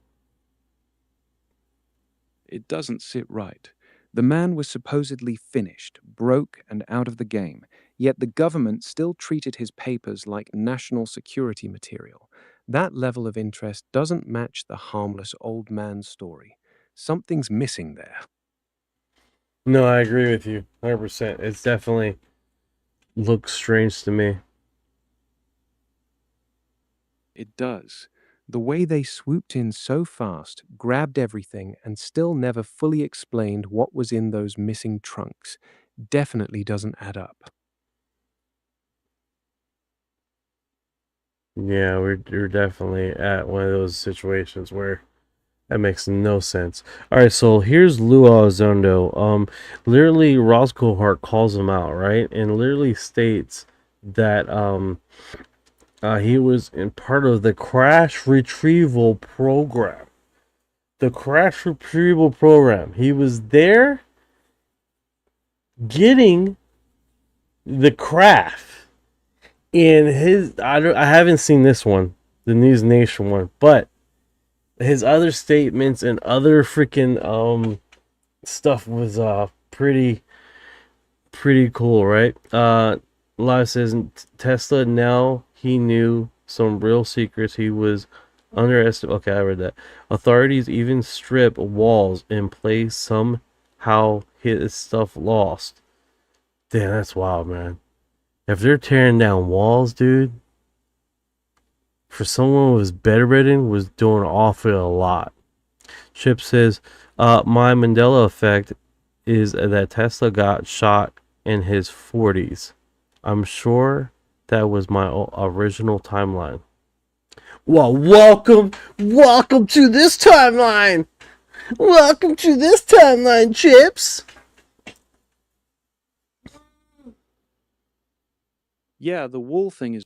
It doesn't sit right. The man was supposedly finished, broke, and out of the game, yet the government still treated his papers like national security material. That level of interest doesn't match the harmless old man's story. Something's missing there. No, I agree with you 100%. It's definitely looks strange to me. It does. The way they swooped in so fast, grabbed everything, and still never fully explained what was in those missing trunks definitely doesn't add up. Yeah, we're definitely at one of those situations where that makes no sense. All right, so here's Lou Elizondo. Literally, Ross Cohart calls him out, right, and literally states that he was in part of the crash retrieval program. The crash retrieval program. He was there getting the craft. In his, I haven't seen this one, the News Nation one, but his other statements and other freaking stuff was pretty cool, right? Live says Tesla, now he knew some real secrets. He was underestimated. Okay, I read that. Authorities even strip walls in place. Somehow his stuff lost. Damn, that's wild, man. If they're tearing down walls, dude, for someone who was bedridden, was doing awfully a lot. Chip says, my Mandela effect is that Tesla got shot in his 40s. I'm sure that was my original timeline. Well, welcome to this timeline. Welcome to this timeline, Chips. Yeah, the wall thing is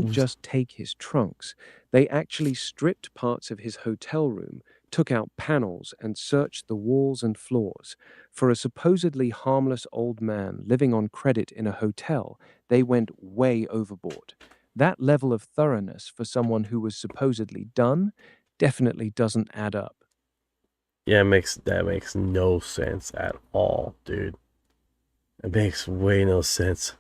just take his trunks. They actually stripped parts of his hotel room, took out panels, and searched the walls and floors. For a supposedly harmless old man living on credit in a hotel, they went way overboard. That level of thoroughness for someone who was supposedly done definitely doesn't add up. Yeah, that makes no sense at all, dude. It makes way no sense.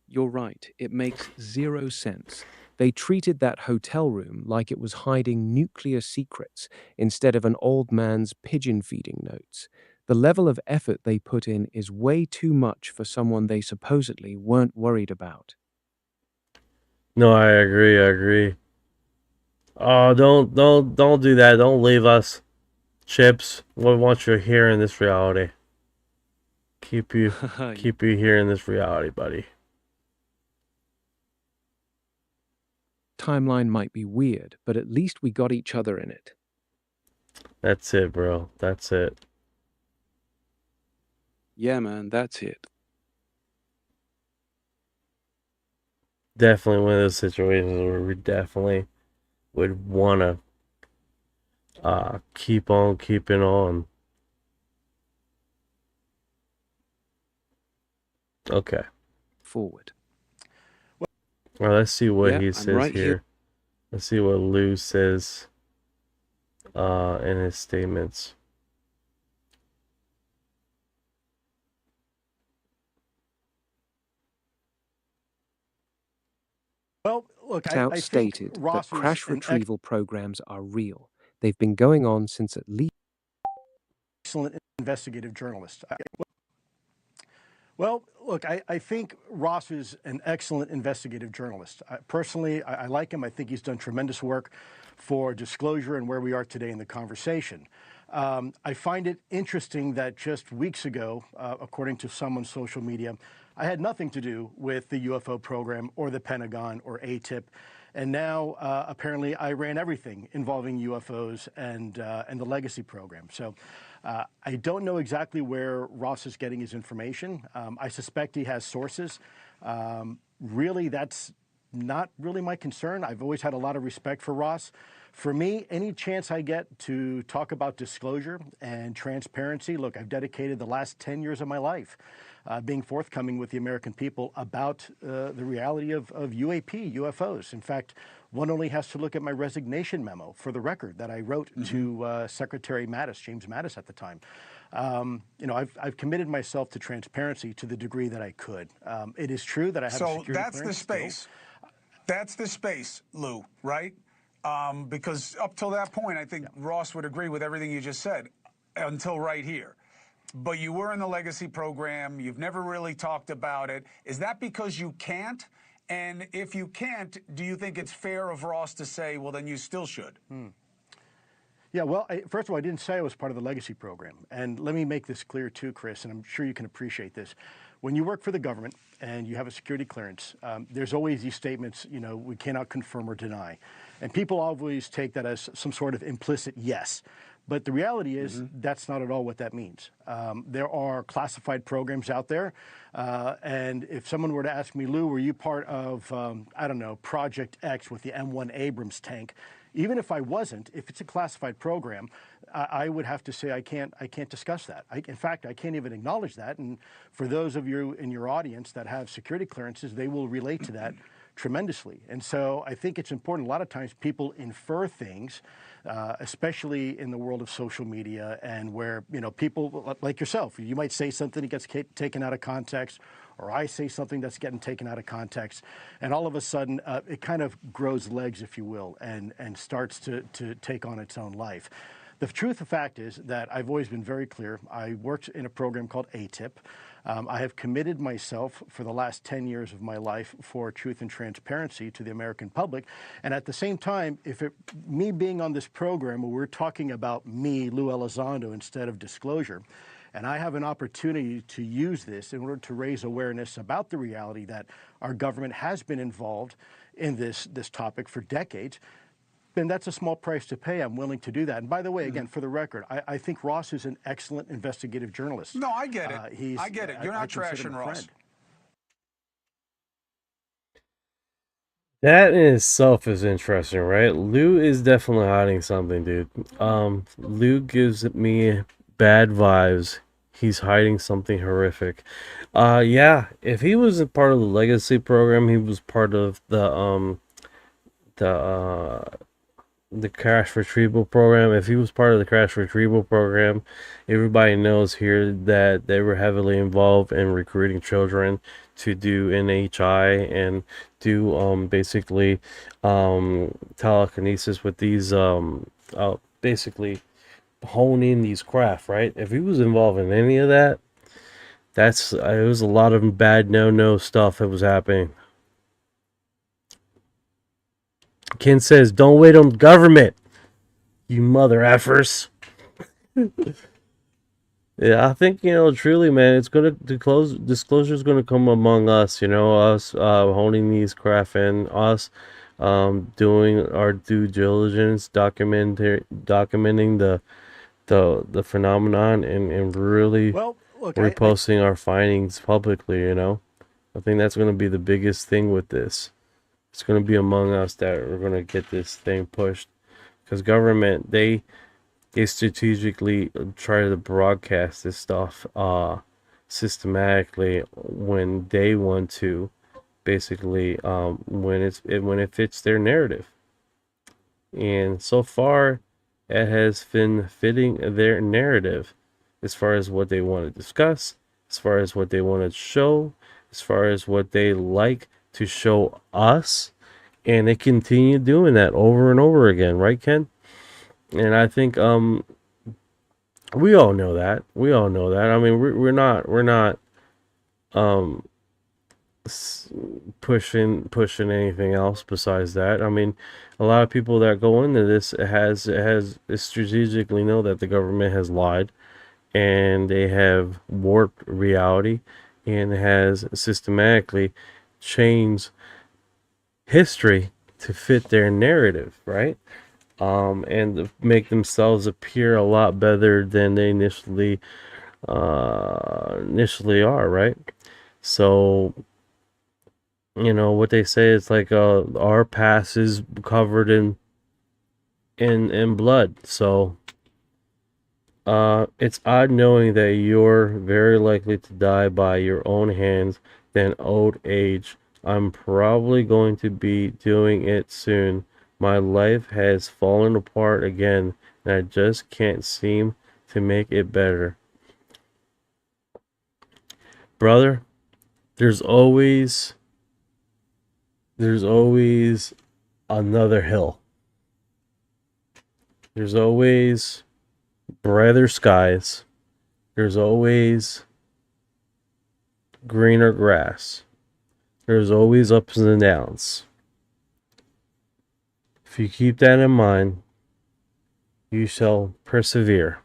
You're right. It makes 0 sense. They treated that hotel room like it was hiding nuclear secrets instead of an old man's pigeon feeding notes. The level of effort they put in is way too much for someone they supposedly weren't worried about. No, I agree. Oh, don't do that. Don't leave us, Chips. We want you here in this reality. Keep you here in this reality, buddy. Timeline might be weird, but at least we got each other in it. That's it, bro. That's it. Yeah, man, that's it. Definitely one of those situations where we definitely would want to keep on keeping on. Okay. Forward. Well, let's see what Yeah, he I'm says right here. here. Let's see what Lou says in his statements. Well, look, It's I think outstated that Ross was crash an retrieval programs are real. They've been going on since at least excellent investigative journalist. Well, look, I think Ross is an excellent investigative journalist. Personally, I like him. I think he's done tremendous work for disclosure and where we are today in the conversation. I find it interesting that just weeks ago, according to some on social media, I had nothing to do with the UFO program or the Pentagon or ATIP. And now, apparently, I ran everything involving UFOs and the legacy program. So I don't know exactly where Ross is getting his information. I suspect he has sources. Really, that's not really my concern. I've always had a lot of respect for Ross. For me, any chance I get to talk about disclosure and transparency, look, I've dedicated the last 10 years of my life being forthcoming with the American people about the reality of UAP, UFOs. In fact, One only has to look at my resignation memo, for the record, that I wrote to Secretary Mattis, James Mattis at the time. You know, I've committed myself to transparency to the degree that I could. It is true that I have a security that's the clearance space. still. That's the space, Lou, right? Because up till that point, I think Ross would agree with everything you just said, until right here. But you were in the legacy program. You've never really talked about it. Is that because you can't? And if you can't, do you think it's fair of Ross to say, well, then you still should? Yeah, well, first of all, I didn't say I was part of the legacy program. And let me make this clear too, Chris, and I'm sure you can appreciate this. When you work for the government and you have a security clearance, there's always these statements, you know, we cannot confirm or deny. And people always take that as some sort of implicit yes. But the reality is that's not at all what that means. There are classified programs out there. And if someone were to ask me, Lou, were you part of, I don't know, Project X with the M1 Abrams tank? Even if I wasn't, if it's a classified program, I would have to say I can't discuss that. In fact, I can't even acknowledge that. And for those of you in your audience that have security clearances, they will relate to that tremendously. And so I think it's important. A lot of times people infer things, especially in the world of social media, and where, you know, people like yourself, you might say something that gets taken out of context, or I say something that's getting taken out of context, and all of a sudden it kind of grows legs, if you will, and starts to take on its own life. The truth of the fact is that I've always been very clear. I worked in a program called ATIP. I have committed myself for the last 10 years of my life for truth and transparency to the American public. And at the same time, me being on this program where we're talking about me, Lou Elizondo, instead of disclosure, and I have an opportunity to use this in order to raise awareness about the reality that our government has been involved in this topic for decades, then that's a small price to pay. I'm willing to do that. And by the way, again, for the record, I think Ross is an excellent investigative journalist. No, I get it. I get it. You're not trashing Ross. That in itself is interesting, right? Lou is definitely hiding something, dude. Lou gives me bad vibes. He's hiding something horrific. Yeah, if he wasn't part of the legacy program, he was part of the crash retrieval program. If he was part of the crash retrieval program, everybody knows here that they were heavily involved in recruiting children to do NHI and do basically telekinesis with these basically honing these craft, right? If he was involved in any of that, it was a lot of bad no stuff that was happening. Ken says, don't wait on government, you mother effers. Yeah, I think, you know, truly, man, it's going to, disclosure is going to come among us, you know, us holding these craft and us doing our due diligence, documenting the phenomenon and really reposting our findings publicly, you know. I think that's going to be the biggest thing with this. It's going to be among us that we're going to get this thing pushed, because government, they strategically try to broadcast this stuff systematically when they want to, basically when it fits their narrative. And so far, it has been fitting their narrative as far as what they want to discuss, as far as what they want to show, as far as what they like to show us, and they continue doing that over and over again, right, Ken? And I think we all know that. We all know that. I mean, we're not pushing anything else besides that. I mean, a lot of people that go into this has strategically know that the government has lied, and they have warped reality, and has systematically changed history to fit their narrative, right? And to make themselves appear a lot better than they initially are, right? So, you know what they say, it's like our past is covered in blood. So it's odd knowing that you're very likely to die by your own hands than old age I'm probably going to be doing it soon. My life has fallen apart again, and I just can't seem to make it better. Brother, there's always another hill. There's always brighter skies. There's always greener grass. There's always ups and downs. If you keep that in mind, you shall persevere.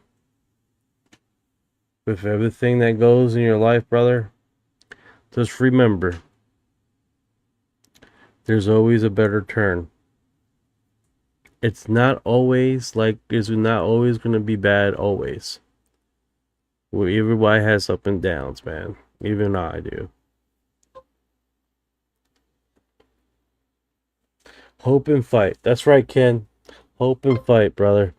With everything that goes in your life, brother, just remember, there's always a better turn. It's not always going to be bad always. Well, everybody has up and downs, man. Even I do. Hope and fight. That's right, Ken. Hope and fight, brother.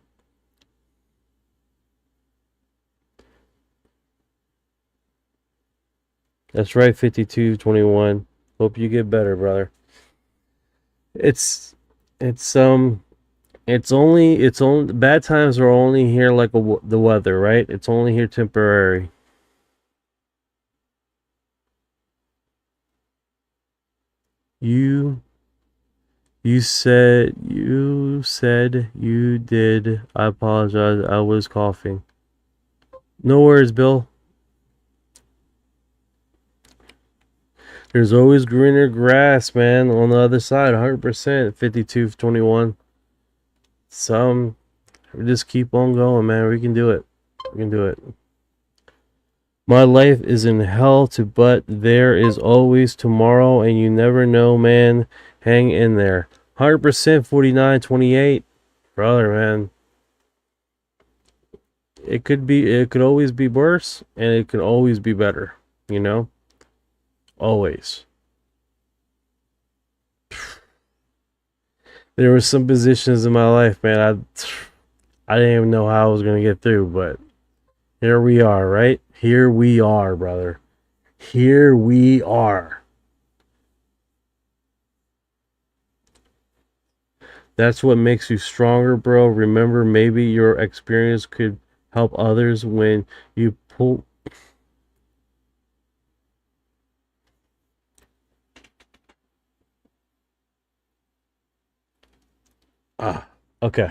That's right, 5221. Hope you get better, brother. It's only bad times are only here like the weather, right? It's only here temporary. You said you did. I apologize. I was coughing. No worries, Bill. There's always greener grass, man, on the other side. 100%. 5221. We just keep on going, man. We can do it. We can do it. My life is in hell but there is always tomorrow, and you never know, man. Hang in there. 100%. 4928. Brother, man. It could always be worse, and it could always be better, you know? Always. There were some positions in my life, man, I didn't even know how I was going to get through, but here we are, right? Here we are, brother. Here we are. That's what makes you stronger, bro. Remember, maybe your experience could help others when you pull. Okay.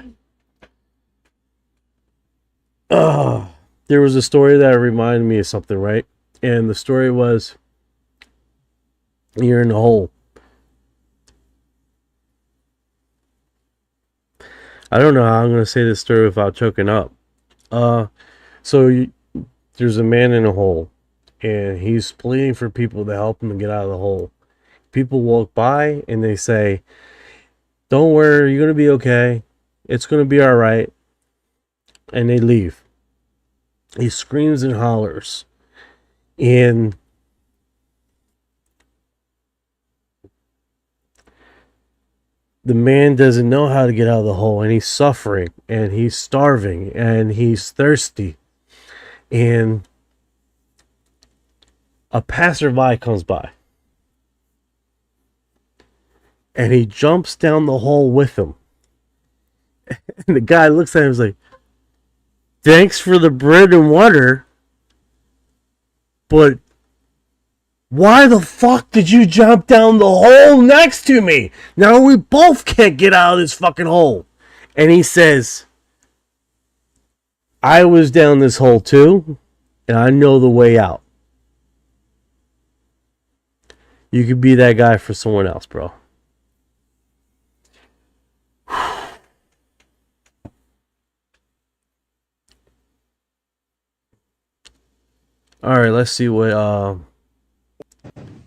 There was a story that reminded me of something, right? And the story was, you're in a hole. I don't know how I'm going to say this story without choking up. There's a man in a hole, and he's pleading for people to help him get out of the hole. People walk by, and they say, don't worry, you're going to be okay. It's going to be all right. And they leave. He screams and hollers. And the man doesn't know how to get out of the hole, and he's suffering, and he's starving, and he's thirsty. And a passerby comes by, and he jumps down the hole with him. And the guy looks at him and is like, thanks for the bread and water, but why the fuck did you jump down the hole next to me? Now we both can't get out of this fucking hole. And he says, I was down this hole too, and I know the way out. You could be that guy for someone else, bro. All right, let's see what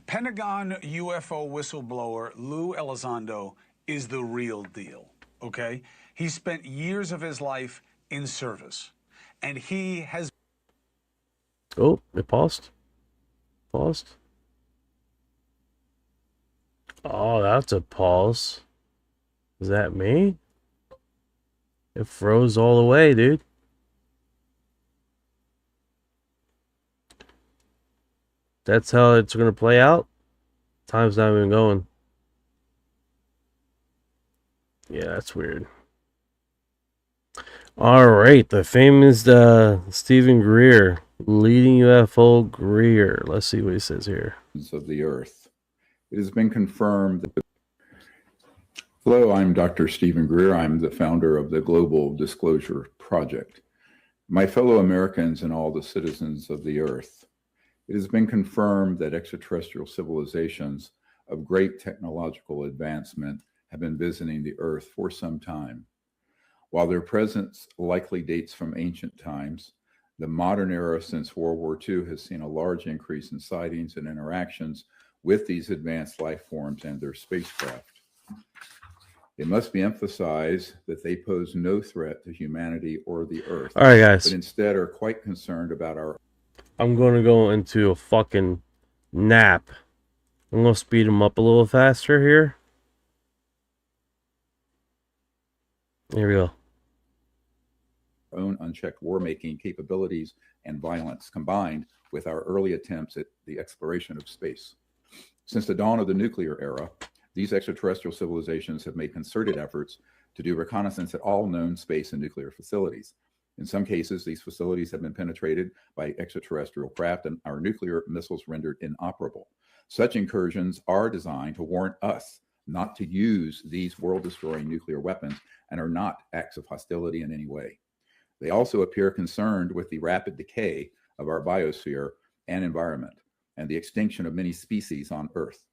Pentagon UFO whistleblower Lou Elizondo is the real deal, okay? He spent years of his life in service, and he has... Oh, it paused. Paused. Oh, that's a pause. Is that me? It froze all the way, dude. That's how it's going to play out? Time's not even going. Yeah, that's weird. All right, the famous Stephen Greer, leading UFO Greer. Let's see what he says here. Of the Earth. It has been confirmed that. Hello, I'm Dr. Stephen Greer. I'm the founder of the Global Disclosure Project. My fellow Americans and all the citizens of the Earth, it has been confirmed that extraterrestrial civilizations of great technological advancement have been visiting the Earth for some time. While their presence likely dates from ancient times, the modern era since World War II has seen a large increase in sightings and interactions with these advanced life forms and their spacecraft. It must be emphasized that they pose no threat to humanity or the Earth. All right, guys. But instead are quite concerned about our... I'm going to go into a fucking nap. I'm going to speed him up a little faster here. Here we go. Own unchecked war-making capabilities and violence combined with our early attempts at the exploration of space. Since the dawn of the nuclear era, these extraterrestrial civilizations have made concerted efforts to do reconnaissance at all known space and nuclear facilities. In some cases, these facilities have been penetrated by extraterrestrial craft and our nuclear missiles rendered inoperable. Such incursions are designed to warn us not to use these world-destroying nuclear weapons and are not acts of hostility in any way. They also appear concerned with the rapid decay of our biosphere and environment and the extinction of many species on Earth.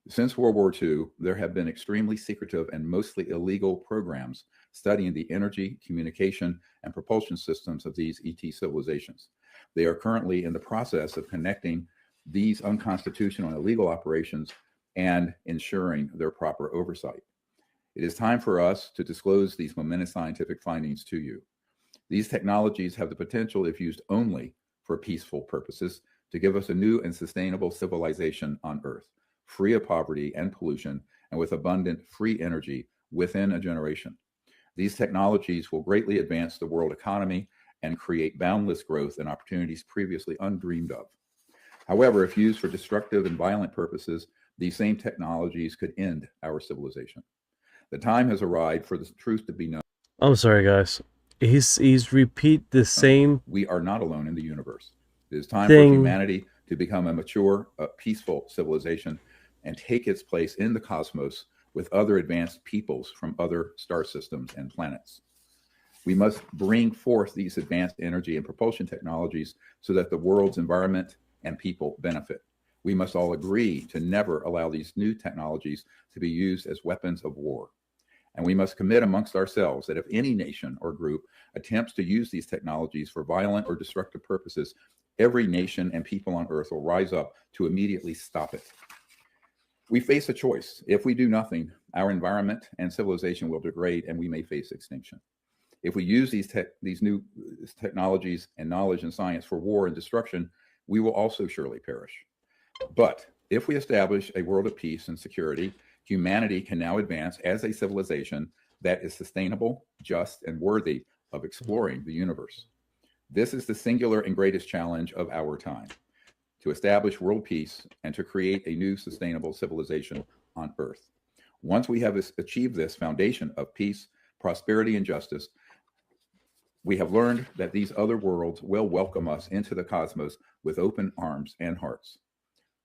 Since World War II, there have been extremely secretive and mostly illegal programs studying the energy, communication, and propulsion systems of these ET civilizations. They are currently in the process of connecting these unconstitutional and illegal operations and ensuring their proper oversight. It is time for us to disclose these momentous scientific findings to you. These technologies have the potential, if used only for peaceful purposes, to give us a new and sustainable civilization on Earth, free of poverty and pollution, and with abundant free energy within a generation. These technologies will greatly advance the world economy and create boundless growth and opportunities previously undreamed of. However, if used for destructive and violent purposes, these same technologies could end our civilization. The time has arrived for the truth to be known. I'm sorry, guys. He's repeat the same. We are not alone in the universe. It is time thing. for humanity to become a mature, peaceful civilization and take its place in the cosmos with other advanced peoples from other star systems and planets. We must bring forth these advanced energy and propulsion technologies so that the world's environment and people benefit. We must all agree to never allow these new technologies to be used as weapons of war. And we must commit amongst ourselves that if any nation or group attempts to use these technologies for violent or destructive purposes, every nation and people on Earth will rise up to immediately stop it. We face a choice. If we do nothing, our environment and civilization will degrade and we may face extinction. If we use these new technologies and knowledge and science for war and destruction, we will also surely perish. But if we establish a world of peace and security, humanity can now advance as a civilization that is sustainable, just, and worthy of exploring the universe. This is the singular and greatest challenge of our time, to establish world peace and to create a new sustainable civilization on Earth. Once we have achieved this foundation of peace, prosperity, and justice, we have learned that these other worlds will welcome us into the cosmos with open arms and hearts.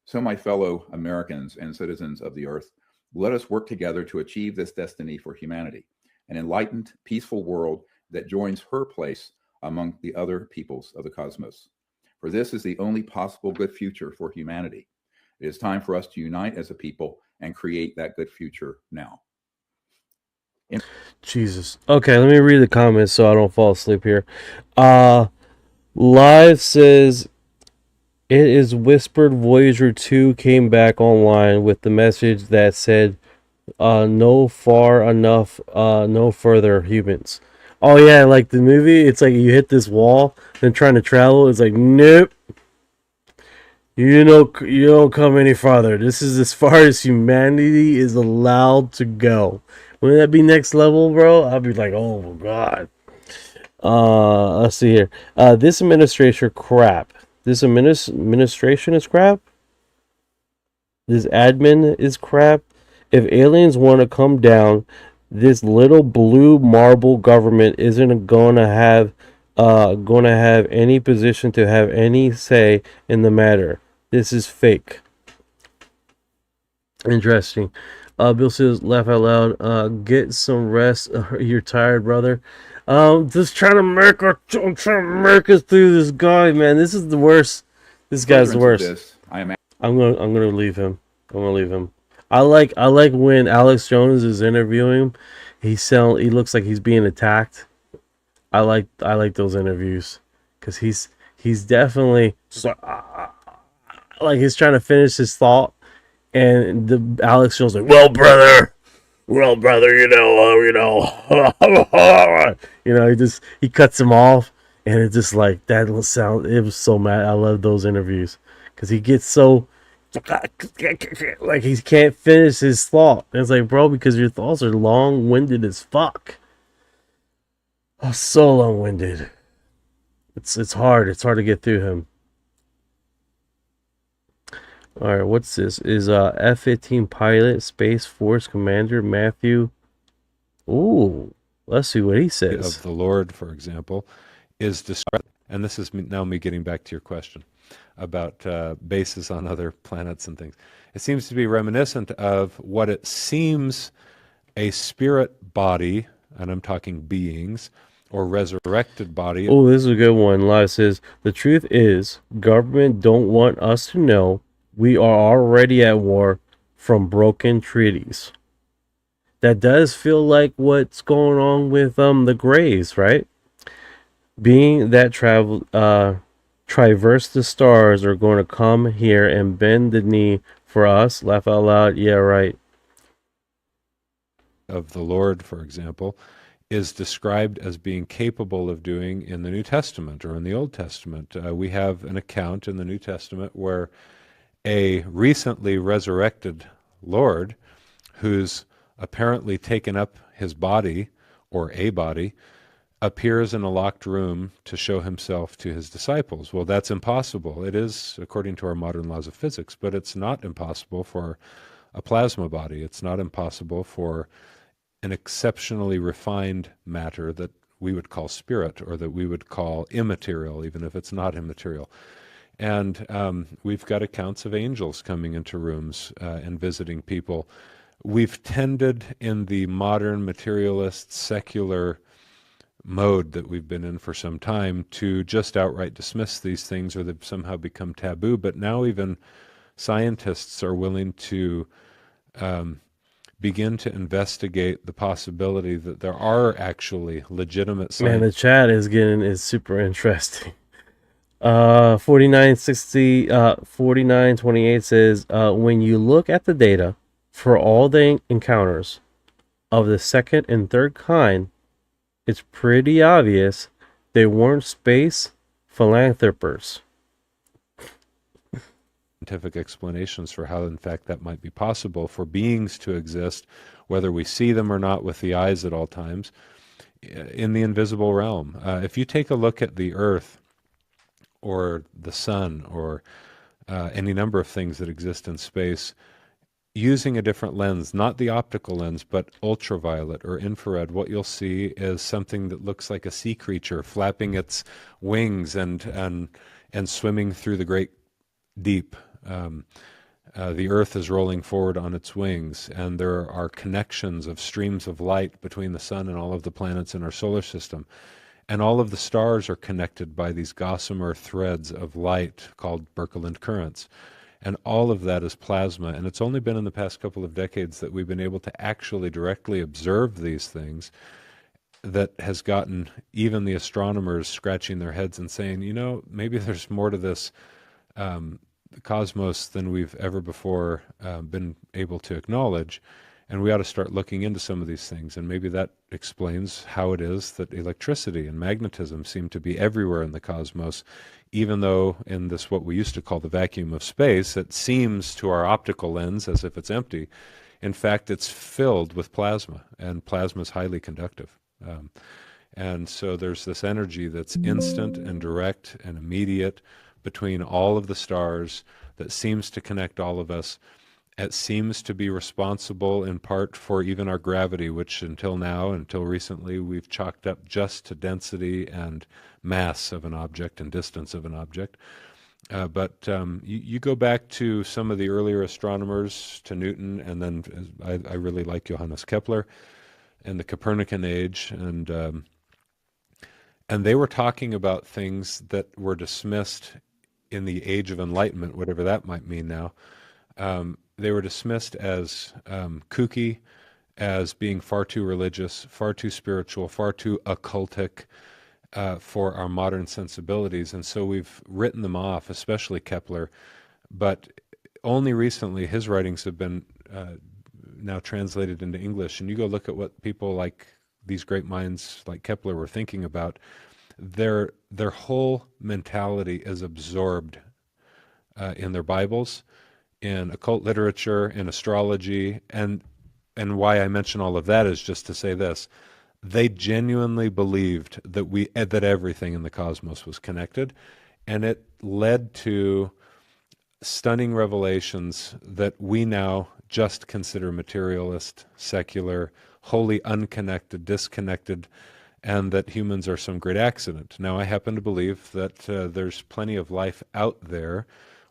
So, my fellow Americans and citizens of the Earth, let us work together to achieve this destiny for humanity, an enlightened, peaceful world that joins her place among the other peoples of the cosmos. For this is the only possible good future for humanity. It is time for us to unite as a people and create that good future now. Jesus. Okay, let me read the comments so I don't fall asleep here. Live says, it is whispered Voyager 2 came back online with the message that said, no far enough, no further humans. Oh yeah, like the movie, it's like you hit this wall, then trying to travel, it's like, nope. You don't come any farther. This is as far as humanity is allowed to go. Wouldn't that be next level, bro? I'd be like, oh my god. Let's see here. This administration crap. This administration is crap? This admin is crap. If aliens want to come down, this little blue marble government isn't gonna have any position to have any say in the matter. This is fake. Interesting. Bill says, laugh out loud. Get some rest. You're tired, brother. Just trying to I'm trying to make it through this guy, man. This is the worst. This guy's the worst. I'm gonna leave him. I'm gonna leave him. I like when Alex Jones is interviewing him. He looks like he's being attacked. I like those interviews because he's definitely like he's trying to finish his thought, and the Alex Jones like, well, brother, he cuts him off, and it just like that sound. It was so mad. I love those interviews because he gets so like he can't finish his thought. And it's like, bro, because your thoughts are long-winded as fuck. Oh, so long-winded. It's hard. It's hard to get through him. All right, what's this? Is F-15 pilot, Space Force Commander Matthew? Ooh, let's see what he says. Of the Lord, for example, is described, and this is now me getting back to your question about bases on other planets and things. It seems to be reminiscent of what it seems a spirit body, and I'm talking beings, or resurrected body. Oh, this is a good one. Live says, the truth is, government don't want us to know we are already at war from broken treaties. That does feel like what's going on with the Greys, right? Being that traverse the stars are going to come here and bend the knee for us. Laugh out loud. Yeah, right. Of the Lord, for example, is described as being capable of doing in the New Testament or in the Old Testament. We have an account in the New Testament where a recently resurrected Lord, who's apparently taken up his body, or a body, appears in a locked room to show himself to his disciples. Well, that's impossible. It is, according to our modern laws of physics, but it's not impossible for a plasma body. It's not impossible for an exceptionally refined matter that we would call spirit, or that we would call immaterial, even if it's not immaterial. And we've got accounts of angels coming into rooms and visiting people. We've tended in the modern materialist secular mode that we've been in for some time to just outright dismiss these things, or they've somehow become taboo. But now even scientists are willing to begin to investigate the possibility that there are actually legitimate science. Man, the chat is super interesting. 4928 says, when you look at the data for all the encounters of the second and third kind, it's pretty obvious they weren't space philanthropers. Scientific explanations for how, in fact, that might be possible for beings to exist, whether we see them or not with the eyes at all times, in the invisible realm. If you take a look at the Earth, or the sun, or any number of things that exist in space, using a different lens, not the optical lens, but ultraviolet or infrared, what you'll see is something that looks like a sea creature flapping its wings and swimming through the great deep. The Earth is rolling forward on its wings, and there are connections of streams of light between the sun and all of the planets in our solar system. And all of the stars are connected by these gossamer threads of light called Birkeland currents. And all of that is plasma. And it's only been in the past couple of decades that we've been able to actually directly observe these things that has gotten even the astronomers scratching their heads and saying, you know, maybe there's more to this cosmos than we've ever before been able to acknowledge. And we ought to start looking into some of these things. And maybe that explains how it is that electricity and magnetism seem to be everywhere in the cosmos, even though in this, what we used to call the vacuum of space, it seems to our optical lens as if it's empty. In fact, it's filled with plasma, and plasma is highly conductive. And so there's this energy that's instant and direct and immediate between all of the stars that seems to connect all of us. It seems to be responsible in part for even our gravity, which until now, until recently, we've chalked up just to density and mass of an object and distance of an object. But you go back to some of the earlier astronomers, to Newton, and then I really like Johannes Kepler and the Copernican age, and they were talking about things that were dismissed in the Age of Enlightenment, whatever that might mean now. They were dismissed as kooky, as being far too religious, far too spiritual, far too occultic for our modern sensibilities. And so we've written them off, especially Kepler. But only recently his writings have been now translated into English. And you go look at what people like these great minds like Kepler were thinking about. Their whole mentality is absorbed in their Bibles, in occult literature, in astrology, and why I mention all of that is just to say this: they genuinely believed that everything in the cosmos was connected, and it led to stunning revelations that we now just consider materialist, secular, wholly unconnected, disconnected, and that humans are some great accident. Now, I happen to believe that there's plenty of life out there,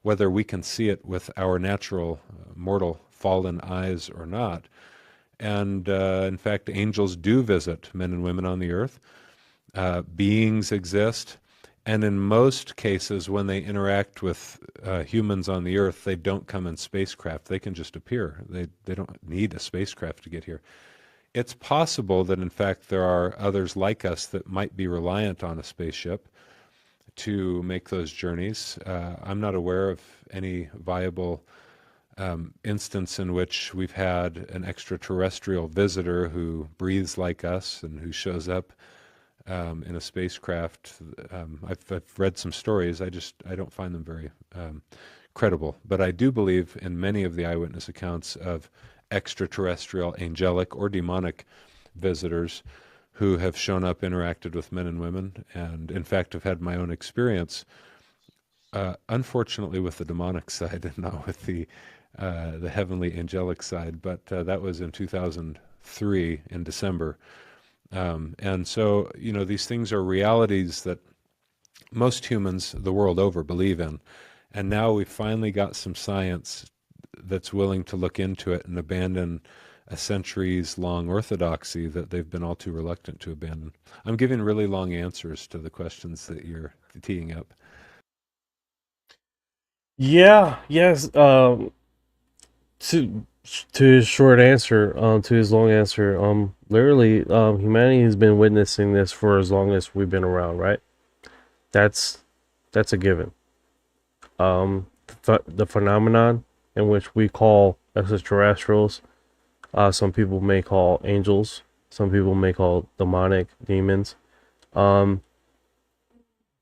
whether we can see it with our natural, mortal, fallen eyes or not. And in fact, angels do visit men and women on the earth. Beings exist. And in most cases, when they interact with humans on the earth, they don't come in spacecraft. They can just appear. They don't need a spacecraft to get here. It's possible that, in fact, there are others like us that might be reliant on a spaceship to make those journeys. I'm not aware of any viable instance in which we've had an extraterrestrial visitor who breathes like us and who shows up in a spacecraft. I've read some stories. I don't find them very credible. But I do believe in many of the eyewitness accounts of extraterrestrial, angelic, or demonic visitors who have shown up, interacted with men and women, and in fact have had my own experience, unfortunately with the demonic side and not with the heavenly angelic side, but that was in 2003 in December. And so, these things are realities that most humans the world over believe in. And now we've finally got some science that's willing to look into it and abandon a centuries-long orthodoxy that they've been all too reluctant to abandon. I'm giving really long answers to the questions that you're teeing up. Yeah, yes. To his short answer, to his long answer, literally, humanity has been witnessing this for as long as we've been around, right? That's a given. The phenomenon in which we call extraterrestrials, some people may call angels, some people may call demonic demons.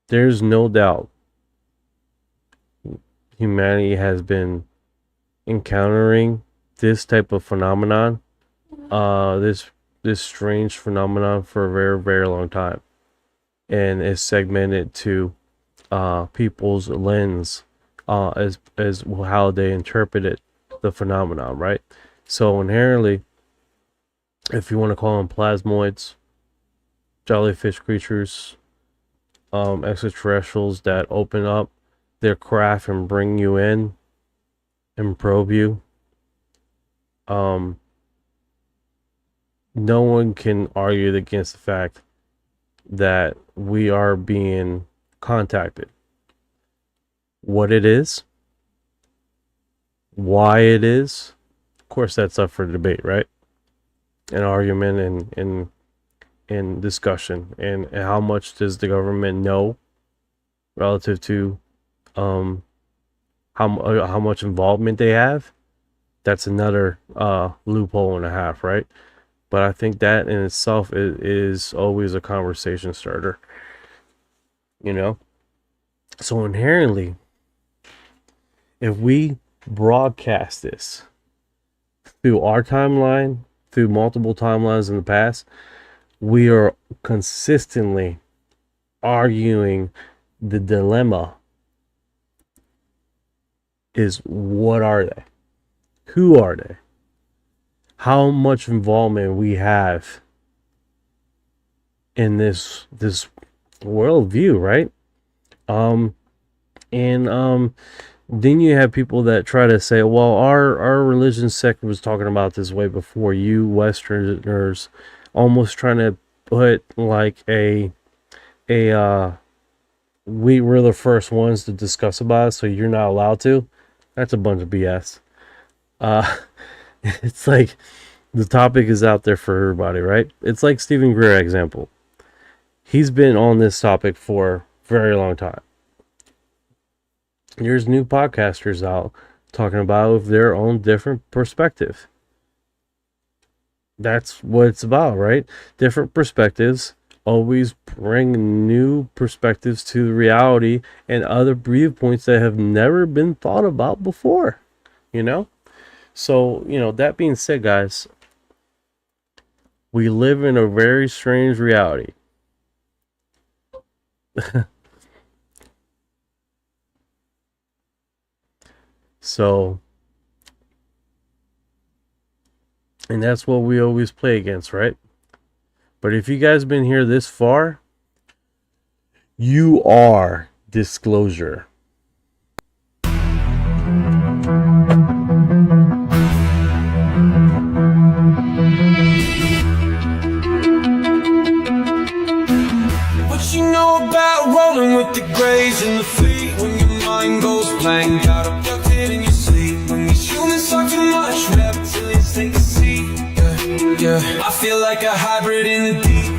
There's no doubt humanity has been encountering this type of phenomenon, this strange phenomenon for a very, very long time, and it's segmented to people's lens as how they interpreted the phenomenon, right? So inherently, if you want to call them plasmoids, jellyfish creatures, extraterrestrials that open up their craft and bring you in and probe you, no one can argue against the fact that we are being contacted. What it is, why it is, of course that's up for debate, right? An argument and discussion, and how much does the government know relative to how much involvement they have. That's another loophole and a half, right? But I think that in itself is always a conversation starter, so inherently, if we broadcast this through our timeline, through multiple timelines in the past, we are consistently arguing the dilemma is, what are they? Who are they? How much involvement we have in this worldview, right? Then you have people that try to say, well, our religion sect was talking about this way before you Westerners, almost trying to put like we were the first ones to discuss about it, so you're not allowed to. That's a bunch of BS. It's like the topic is out there for everybody, right? It's like Stephen Greer example. He's been on this topic for a very long time. There's new podcasters out talking about their own different perspective. That's what it's about, right? Different perspectives always bring new perspectives to reality and other viewpoints that have never been thought about before, you know? So, that being said, guys, we live in a very strange reality. So, and that's what we always play against, right? But if you guys been here this far, you are disclosure. What you know about rolling with the grays and the fleet? When your mind goes blank, got abducted in your sleep. When these humans talk too much, reptilians take a seat. Yeah, I feel like a hybrid in the deep.